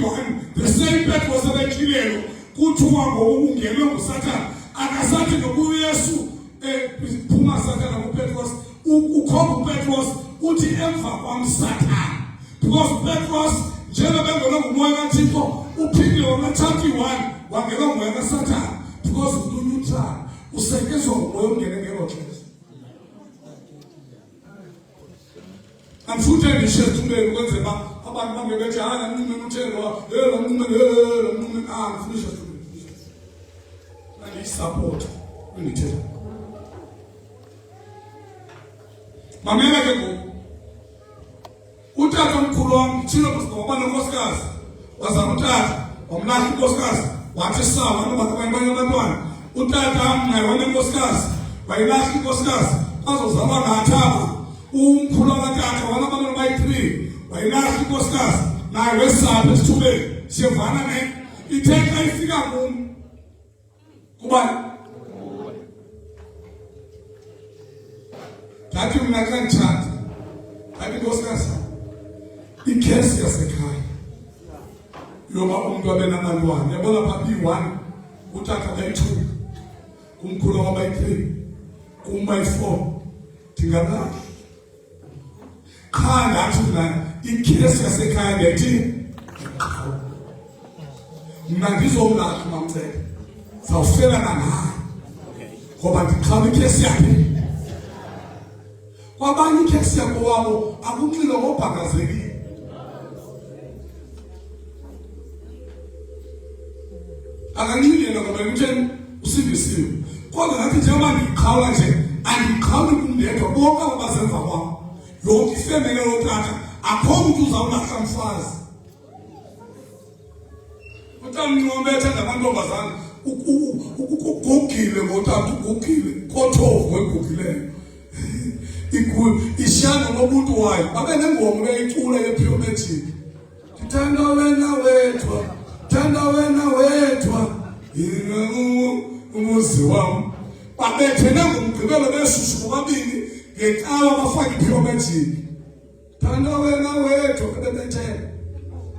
the same Petros ebetyhilelo kuthiwa ngokungenwe nguSatan akasathi ngokuYesu phuma Satan ngoPetros ukhomba uPetros uthi emva kwam Satan because Petros njengoba bengena ngumoya kaThixo uphinde ngoChapter 1 wangena ngumoya kaSatan because uNeutral usetyenzwa ngumoya ongene ngelo xesha. Amfuthi ndishethumele ukwenzela abantu bangebethi hayi nami uthelwa nami ngifundisha nami support ngithetha mamela ke ngoku utata omkhulu wami thina ngoba nonkosikazi wazama utata wamlahla unkosikazi wathi sawa nobakabanye abantwana utata amngayiwana unkosikazi wayilahla unkosikazi azozalwa nathi apha umkhulu wakatata wanabantwana bayi-3 wayilahla unkosikazi naye wesapha esithubeni siyevana ne ithetha ifika kum kubani ndathi mna xa nditshata ndathi nkosikazi ikhesi yasekhaya yoba umntu abe nabantwana yabona pha B1 utata bayi-2 kumkhulu wabayi-3 kumbayi-4 ndingalahla qha ndathi mna ikhesi yasekhaya ndiyayithini mna ndizomlahla uMamncele zawufelana naye ngoba ndiqhaba ikhesi yakhe kwabanye ikhesi yakowabo akunxilo ngobhakazekile akanxilelo ngoba kutheni usindisiwe kodwa ngathi njengoba ndiqhawula nje andiqhawuli kumndedwa bonke abasemva kwam yonke ifemele yotata akho mntu uzawulahla mfazi utamncombetha namantombazana ugugile ngotata ugugile kothovu wegugileyo ishana nomuntu wayo babe nengoma beyicula yePhilomedic ndithanda wena wedwa thanda wena wedwa umuzi wam babethene ngomgqibelo beshushu bobabini ngecawa bafake iPhilomedic thanda wena wedwa bebethene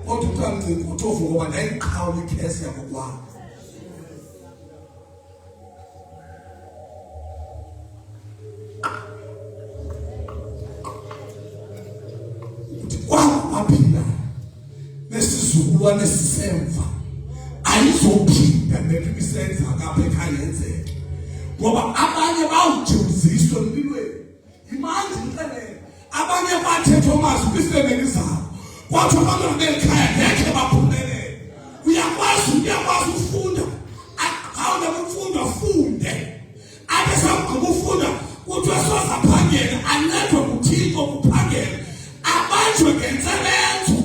kodwa utamncinci kothovu ngoba ndayiqhawula ikhesi yakokwabo waphila nesizukulwane sisemva ayizophinda bebisenza ngapha ekhaya yenzeke ngoba abanye bawujuziswa empilweni imanje inhlelelo abanye bathethwa amazwi kwisifemeli zabo kwathi abantwana bekhaya ngeke baphumelele uyakwazi ufunda awuna ukufunda funde abe sakugqiba ufunda kuthi asozaphangela ancedwe nguThixo kuphangela abanjwe ngensebenzo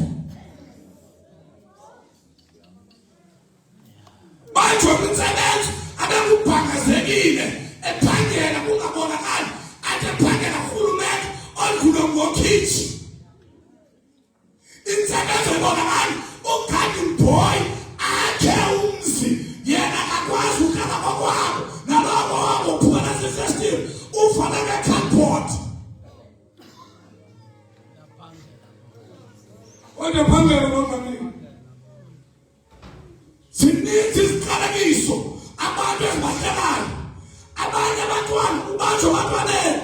banjwe kwinsebenzo abekubhakazekile ephangela kungabonakali ade phangela urhulumente olukhulu ngokhitshi insebenzo ibonakali ukhandi boy akhe umzi yena akakwazi uhlala kwakwabo nalabo wabo phuma nasefestive ufanele zininzi iziqalekiso abantu ezibahlekayo. Abanye abantwana ubanjwa abantwaneni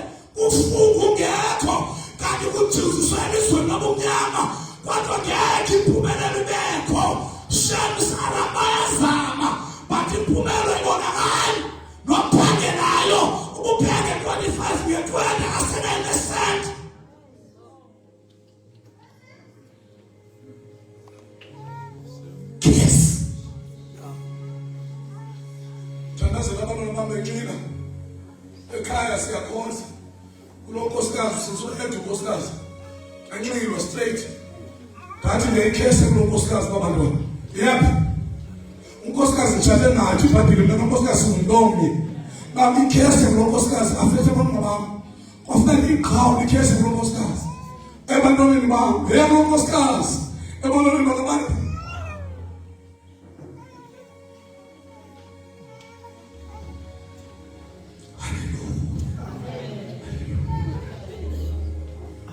ufunga ungekho kanti kujiziswele izweni lobumnyama kodwa ngeke impumelelo ibekho. Shemsara bayazama but impumelelo ibonakali. Nophangelayo ubuphenge 25 nge-20 asenelesent. Yes. Thandazela abantwana bami bencina ekhaya siyakhonza kulo nkosikazi sizoheda unkosikazi anxilwa straight ngathi ngeyikhese kulo nkosikazi babantwana. Yep. Unkosikazi ngitshate nathi ibhayibhile mina unkosikazi ungumntombi. Bami ikhese kulo nkosikazi afethe abantwana bami. Kwafuneka iqhawe ikhese kulo nkosikazi. Ebantwaneni bami yebo unkosikazi ebantwaneni bakabantu.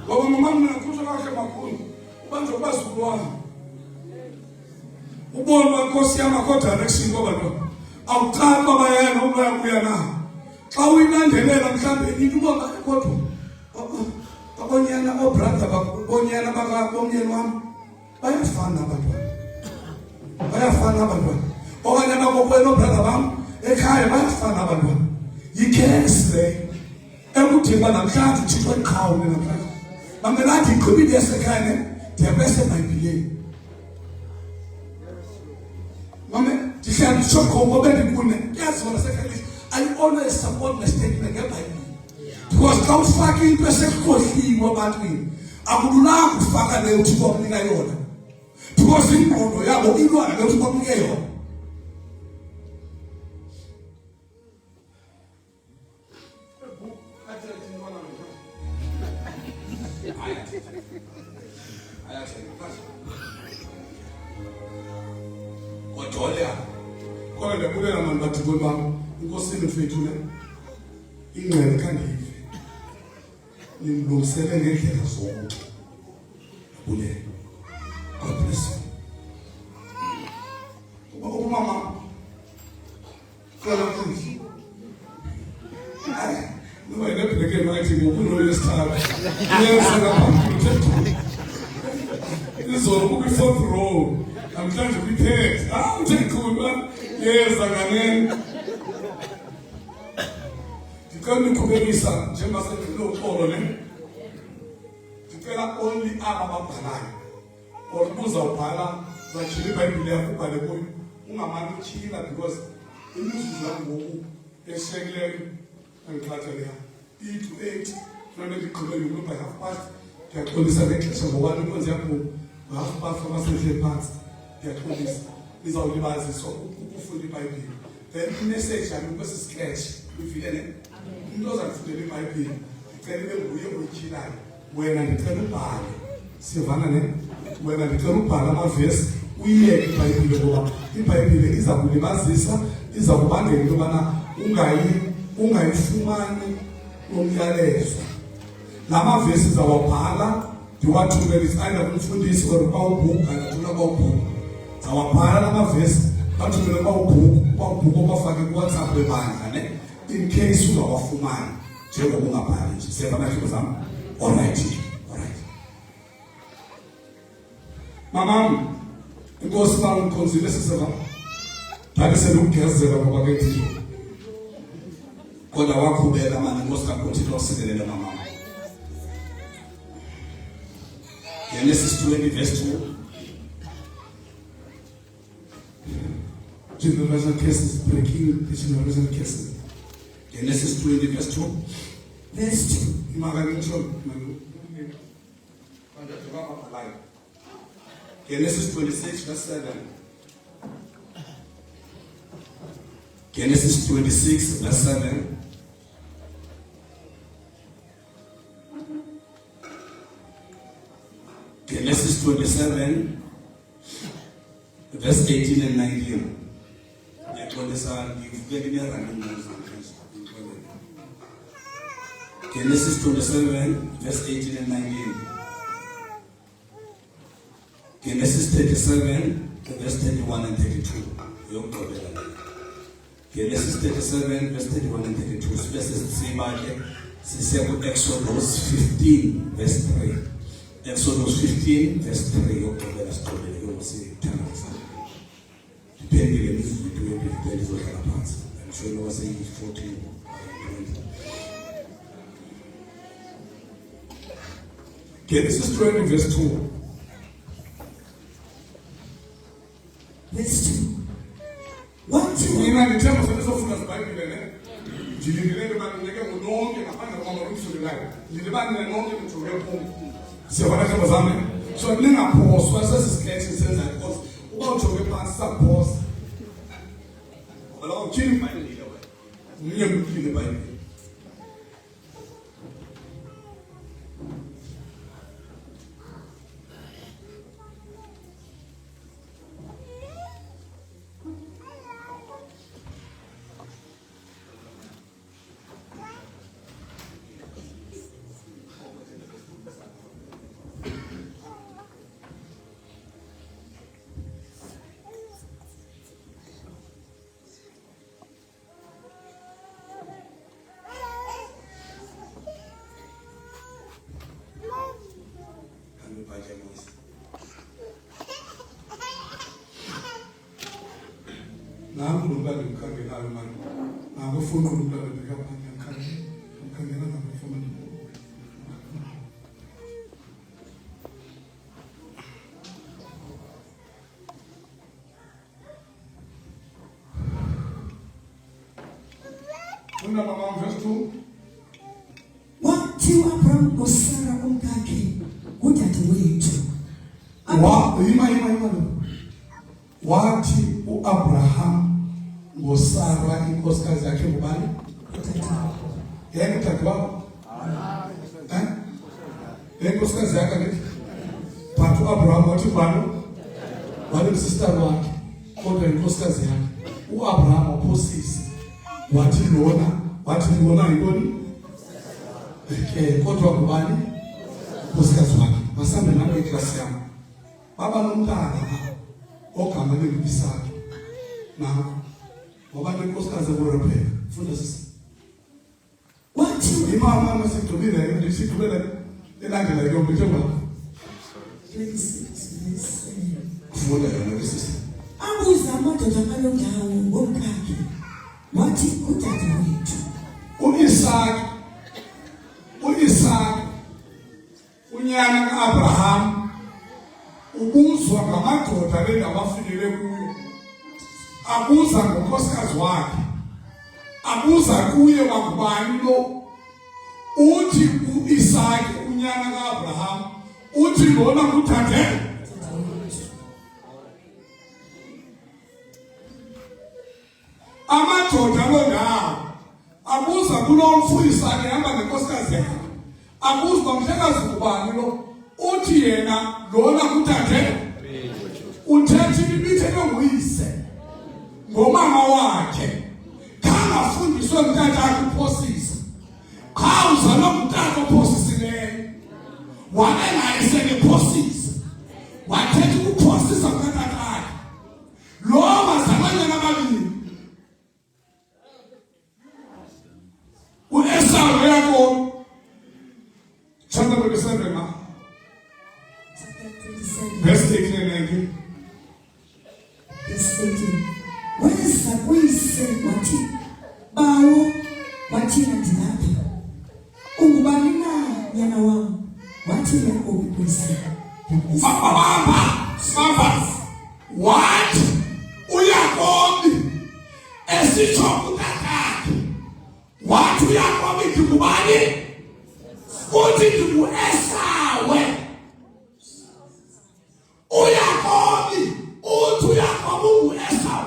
Ngoba mama mina ngikhuza kahle makhulu ubanje ubazulwana ubona inkosi yami akho direction kwabantwana awuqali baba yena umoya kuya na xa uyilandelela mhlawumbe into ubona kodwa abonyana obrother bakonyana bakabonyeni wami bayafana abantwana okanye bakokwena obrother bami ekhaya bayafana abantwana. Yikhese ekudinga namhlanje uthixo iqhawe namhlanje mamelathi igqibile yasekhaya ndiyabese ebhayibhileni. Mama ndihlala nditsho ngoba bendikune yazona sekhaya I always support my statement ngebhayibhile because xa ufaka into esekhohliwe ebantwini akululanga ufaka leyo uthixo akunika yona because ingqondo yabo ilwana leyo uthixo akunike yona. Kodwa kodwa ndikulela manje bathi bami inkosini mfethu le ingcele kandive nimlungisele ngendlela zonke. Yabule God bless you. Mama kala kunzi no I never get right to go no this time. Yes this is all the fourth row. I'm trying to be paid. I'm taking good man. Yes, again. You can't be communista. Jemma said no call on you can only Abba or Buza Pala that she live by the boy. Ungamani China because the news is not moving. They're shaking and clattering. 8 to 8. Trying to come in by half past. They're told us a necklace of one because they're half past from us in parts. They're told us these are the bases so fully by people. The message and because it's scratch, we feel it. It doesn't fully by people. Tell them we are with when I tell you, Savannah, when I tell you, Panama face, we make it by people. The Bible is a good basis, is a one day, Ungai Fumani, Ungares. Lama faces our Pala. You want to get this either from this or about book and to about book. Our Pala face, but to the about book of what's up the band, in case you are of Fuman, Jehovah Parish, Savannah. All right. Mamam, it goes down consider Savannah. That is a look as the Robagati. Kodawaku Bella Man, most of continuous in the Mamma. Genesis 20, verse 2. Generation cases breaking the generation cases. Genesis 20, verse 2. Verse 2. Genesis 26, verse 7. Genesis 26, verse 7. Genesis 27, verse 18 and 19. Genesis 27, verse 18 and 19. Genesis 37, verse 31 and 32. Genesis 37 verse 31 and 32 verses 3 manje sisiya Exodus 15 verse 3. Exodus 15 verse 3 yokugqibela siqobele yomsithandaza. Depending on if we do it with the phansi. I'm sure no was 14 Genesis 20 verse 2. Verse 2. Mina ngithemba sesofuna siBhayibheli ne. Ngilingele banike ngonke ngaphandle kwamarusulelayo. Ngilibani nonke kujoke phumbu. Siyabona ke bazame. So ningaphoswa sesisikhethe senza because uba ujoke phansi saphosa. Ngoba ukhini iBhayibheli wena. Niye kukhini iBhayibheli. Naam nungala mkhangela manje. Ngakufuna ukubeka phansi mkhangela ngakufuna. Unda mama verse 2. Wathi Abraham ngosara umkakhe udadewethu. Wathi uAbraham ngosara inkosikazi yakhe ngubani? Yena utata wabo? Inkosikazi yakhe ngithi. But uAbraham wathi ubani? Wale sister wakhe. Kodwa inkosikazi yakhe. uAbraham waphosisa. Wathi lona yintoni? Kodwa ngubani? Inkosikazi wakhe. Masambe nawe iklasi yami. Baba nomntana ogama lelisakhe nako ngoba lenkosikazi eRebeka funda sisi wathi imama masigcobile ndisigcobela elandela yonke njengoba 26 funda yona sisi abuza amadoda kalondawo ngomkakhe wathi udadewethu uIsaka unyana kaAbraham ubuzwa ngamadoda lengabafikele kuyo abuza ngonkosikazi wakhe abuza kuye wangubani lo uthi uIsaka unyana kaAbraham uthi lona kuthathe amadoda londawo abuza kulo mfuyisake hamba nenkosikazi yakhe abuza umhlekazi kubani lo uthi yena lona kuthathe uthethe ibithe nguyise ngomama wakhe kangafundiswe umntana wakhe uphosisa khawuza nomntana ophosisileyo wayengaye sekephosisa wathethe ukuphosisa umntana wakhe lo bazalwane ababili uEsau yakho chapter 27 ma verse 18 and 19 verse 18 weza kuyise wathi bawo wathi ndilapha ungubani na yana wami wathi Yakobo kuyise baba wathi uYakobi esitsho kutakakhe wathi uYakobi ngubani uthi nguEsau uYakobi uthi uYakobi nguEsau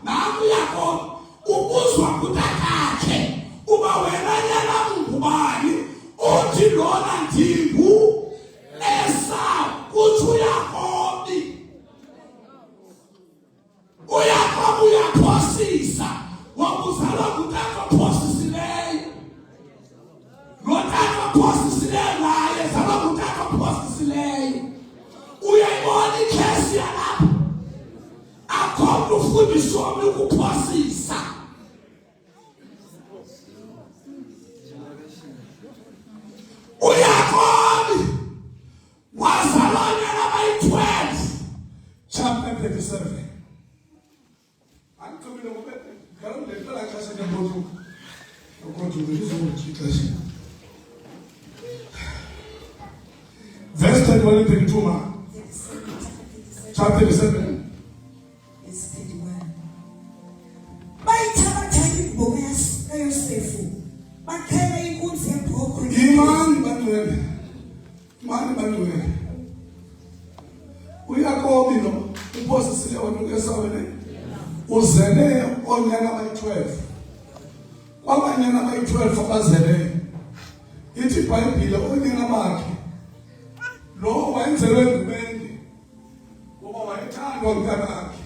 naku Yakobi ubuzwa kutakakhe uba wena nyana ngubani uthi lona ndingu Esau uthi uYakobi uyaphosisa wakuzalwa kutaka phosisileyo lotaka phosisileyo naye zalwa kutaka phosisileyo uyayibona ikhesi yalapha akho umfundisi wami ukuphosisa. uYakobi wazalwa abayi-12 chapter 37. Angiqhubile ngoba ngalo lentela xesha ngemboduka. Ngokuthi izongixesha. Verse 31 and 32. Chapter 37. Verse 31. Bayithatha ingubo kaYosefu. Bakhela inkunzi yebhokhwe. Imani bantwana. uYakobi lo uphosisile wona eSawule. Uzele onyana abayi-12. Kwabanyana abayi-12 abazele. Ithi iBhayibhile onyana bakhe lo wayenzelwe ngubende ngoba wayethandwa umntanakhe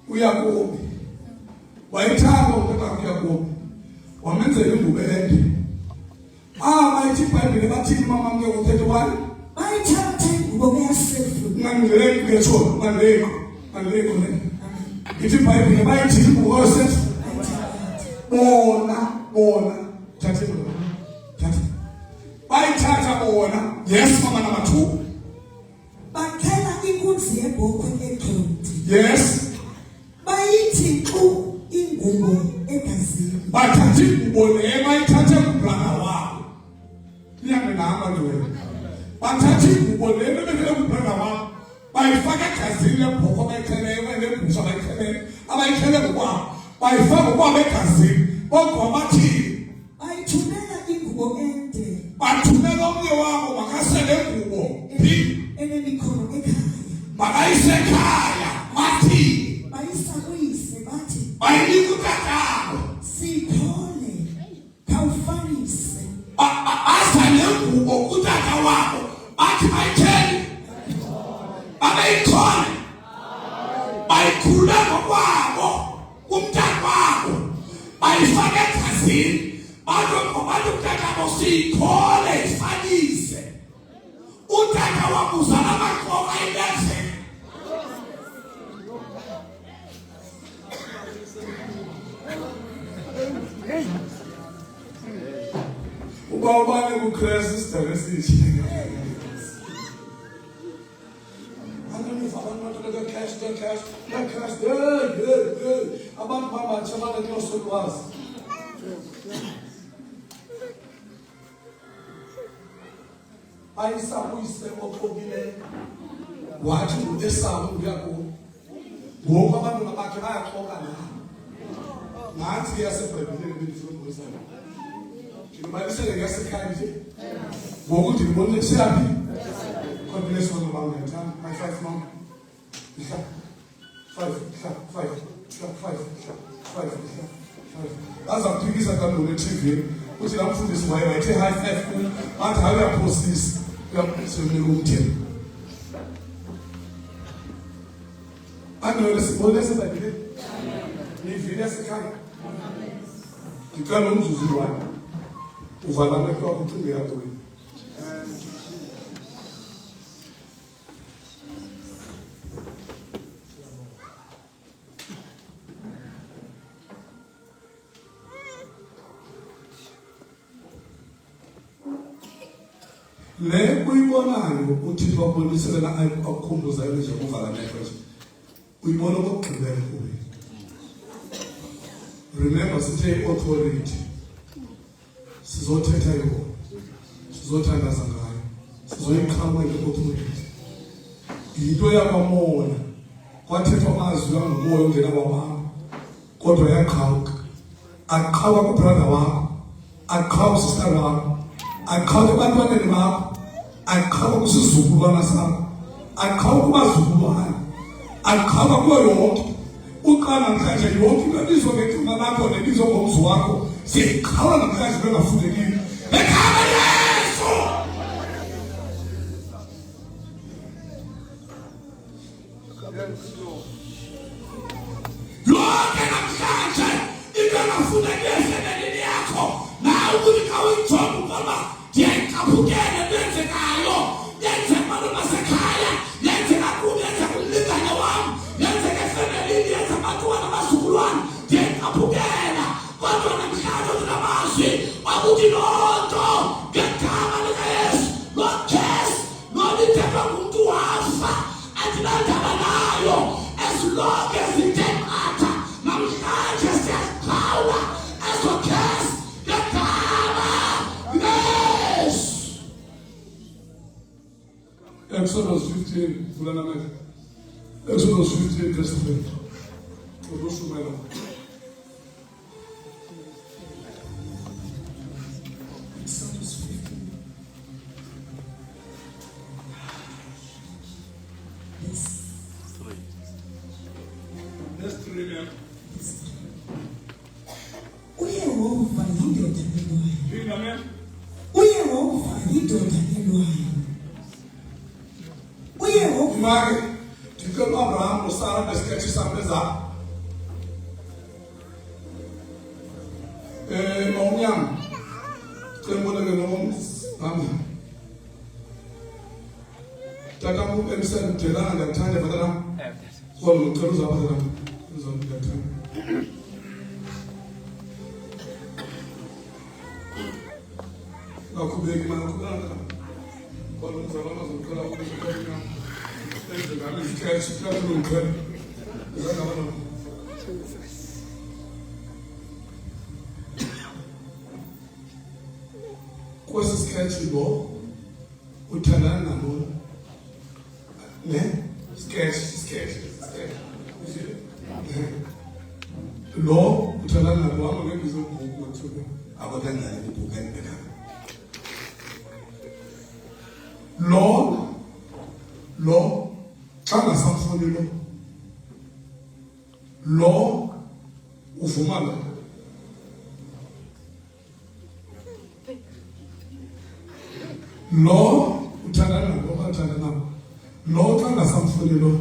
uYakobi. Wayethandwa umntanakhe uYakobi. Wamenzela ingubende. Ithi iBhayibhile bathini mama mke u-31? Bayithatha ingubo kaYosefu. Ngangileki ngetsho, ngangileko ne. Ithi iBhayibhile bayithi ingubo kaYosefu. Bona. Thatha. Bayithatha bona. Yes, mama number 2. Bakhela inkunzi yebhokhwe eqonti. Yes. Bayithi ingubo egazini. Bathatha ingubo le bayithathe kubrother wabo. Liyangenanga nje. Bathatha ingubo le bebekele kubrother wabo. Bayifaka egazini lebhokhwe bayikhelewe lebhusha bayikhelewe. Abayikhele ngokwabo. Bayifaka ngokwabo egazini. Kodwa bathi bayithumela ingubo ende. Bathumela omnye wabo makasele ingubo. Enemikhono ekhaya. Bakayisekhaya. Bathi bayisa kuyise bathi bayinika utatabo. Sikhole khawufanise. Asa nengubo kutata wabo. Bathi bayithele. Abayikhona. Bayikhulula ngokwabo. Umntana wabo. Bayifaka egazini. Abantu utatabo sikhole ifanise. Utata wabo uzala amaqoka endlezeni. Ubawubane kuKristu isidalwa esithi. Cash. Abantu babatsha abangenolwazi. Ayisabuyise oqobileyo. Wathi uEsawu uYakobi. Ngoba abantwana bakhe bayaxoka nabo. Ngathi yaseBhayibhelini bendifundisa. Ngibalisele ngasekhaya nje. Ngokuthi ngibone siyaphi. God bless you mama ngiyathandwa. My 5 mama. 5. Azaphikisa kanti TV. Uthi la mfundisi waye wayethe high 5 ku. Bathi hayi uyaphosisa. Uyaphosemela umthelo. Angelo sibone seBhayibhelini. Nivile esekhaya. Ngicela umzuzu wami. Uvala amehlo akho ucinge yakho wena. Le kuyibonayo uThixo wabonisela akukhumbuza nje uvala amehlo nje. Uyibona okugqibela kuwe. Remember sithe authority. Sizothetha yona. Sizothandaza ngayo. Sizoyiqhamuka le-authority. Yinto yakwamoya. Kwathethwa amazwi angumoya ongena kwababa. Kodwa yaqhawuka. Aqhawa kubrother wakho. Aqhawa sister wakho. Aqhawa ebantwaneni bakho. Aqhawa kusizukulwana sakho. Aqhawa kubazukulwana. Aqhawa kuyo yonke. Uqala namhlanje yonke into ebizwa ngegama lakho nebizwa ngomzi wakho. Siqhawa namhlanje bengafundekile. Ekhaya Yesu. Lonke namhlanje into engafundekile esenelini yakho. Na ukuthi kawuyijonge ngoba ndiyayicaphukela benzekayo. Yenze abantu basekhaya. Yenze kakhulu yenze kumlingane wami. Yenze efemelini yenze andinandaba nayo as long as ithe qatha namhlanje siyaziqhawula ezo case ngegama Yesu. Exodus 15, vulana mele. Exodus 15, verse 3. Ulusumela. Exodus 15. Verse 3, man. uYehova yindoda elwayo. Amen. uYehova yindoda elwayo. uYehova Imari, ndicela uAbraham noSara nesikhethi sami ezapha. Mawunyama. Cela mboneke nomama. Tata mu emseni delana ngathanda fatana. Kodwa ngicela uzapha fatana. Uzongiyathanda. Akubeki manakubanga. Kodwa ngizabona zokuqala ukuzikhonya. Ngizama isikhethi phezulu ngicela. Ngizama kwesi sketch lo uthandana nalo ne sketch lo uthandana nalo ama ngizobhuku mathuba Abadangane ibhukeni beka. lo xa ngasamfuni lo uvuma lo uthandana nalo bathanda nabo lo xa ngasamfuni lo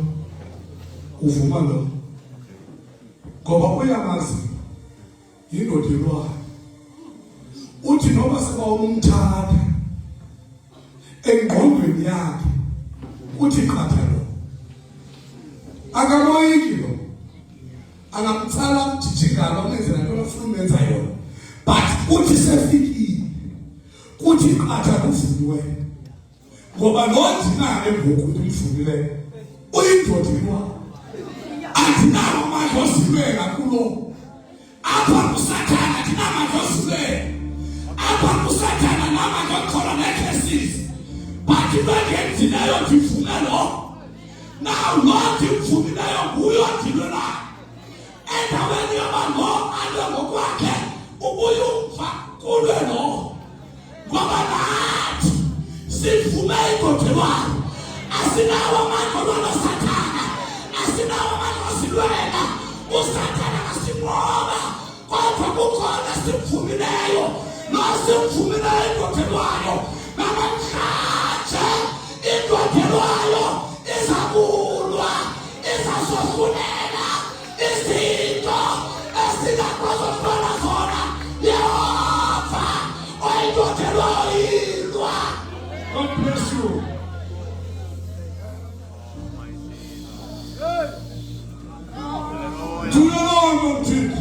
uvuma lo ngoba uyamazi yindoda elwayo uthi noba seba umthatha engqondweni yakhe uthi qatha lo akamoyiki lo angamtsala mjijingalo amenzela nto afuna umenza yona but uthi sefikile kuthi qatha kuvuniweyo ngoba lo ndinayo ngoku ndimvunileyo uyindoda elwayo andinawo amandla osilela kulo apha kusathana ndinamandla osilela apha kusathana namandla okhola necases but into engenzileyo ndivume lo now lo ndimvumileyo nguyo ndilwelayo endaweni yoba lo alwe ngokwakhe ubuyumva kulwe lo ngoba nathi sivume indoda elwayo asinawo amandla olwa Sathana asinawo amandla osilwela uSathana asinqoba kodwa kukhona simvumileyo nosimvumileyo indoda elwayo namhlanje indoda elwayo izakulwa izasohlulela izinto esingakwazi ukubona zona Yehova oyindoda elwayo ilwa. God bless you. Tuyalonga mthini.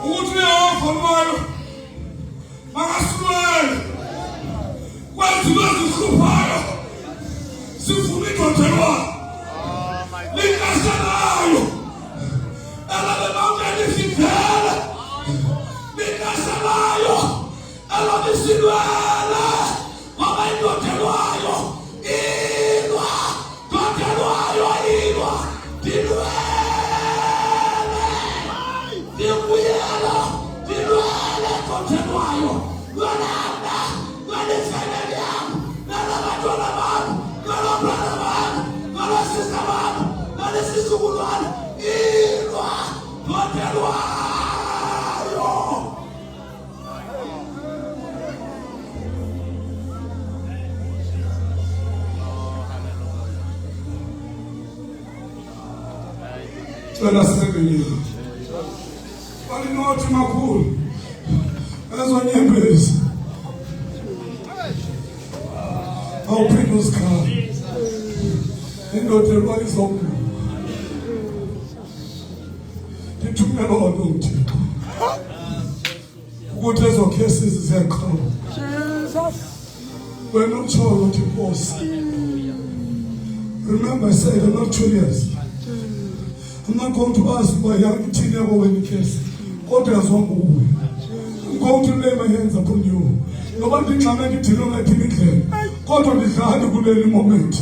Ukuthi Yehova olwayo makasilwele kwenziwe ezihluphayo sifuna indoda elwayo likaselayo elabe bangene sivele likaselayo elabe silwele ngoba indoda elwayo ilwa indoda elwayo ilwa dilwele dibuyela dilwele indoda elwayo lwelana lwelifemeli yam lwelabantwana bam lwelabantwana bam lwelosisa bam lwelesizukulwana ilwa indoda elwayo. Cela sisebenile balinothi makhulu ezonyembezi awuphinde usikhala indoda elwayo izomntu ndithumela wona uThixo ukuthi ezo cases ziyakhona wena utshoyo uthi Nkosi. Remember I said I'm not curious. I'm not going to ask why I'm eating ever when you kiss. God has one way. I'm going to lay my hands upon you. Nobody can make it to like anything. God on his hand will any moment.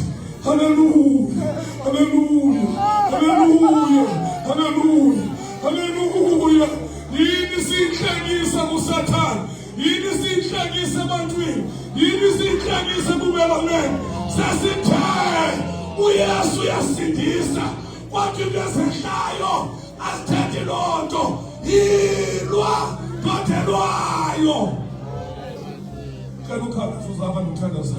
Hallelujah. Hallelujah. Hallelujah. Hallelujah. Hallelujah. Yini sihlekisa kuSathane. Yini sihlekisa ebantwini. Yini sihlekisa kubelameni. Sasithe uYesu uyasindisa. Kwathi kuyasehlayo asithethe lonto. Yilwa kodwa lwayo. Can you come to Zava and tell us?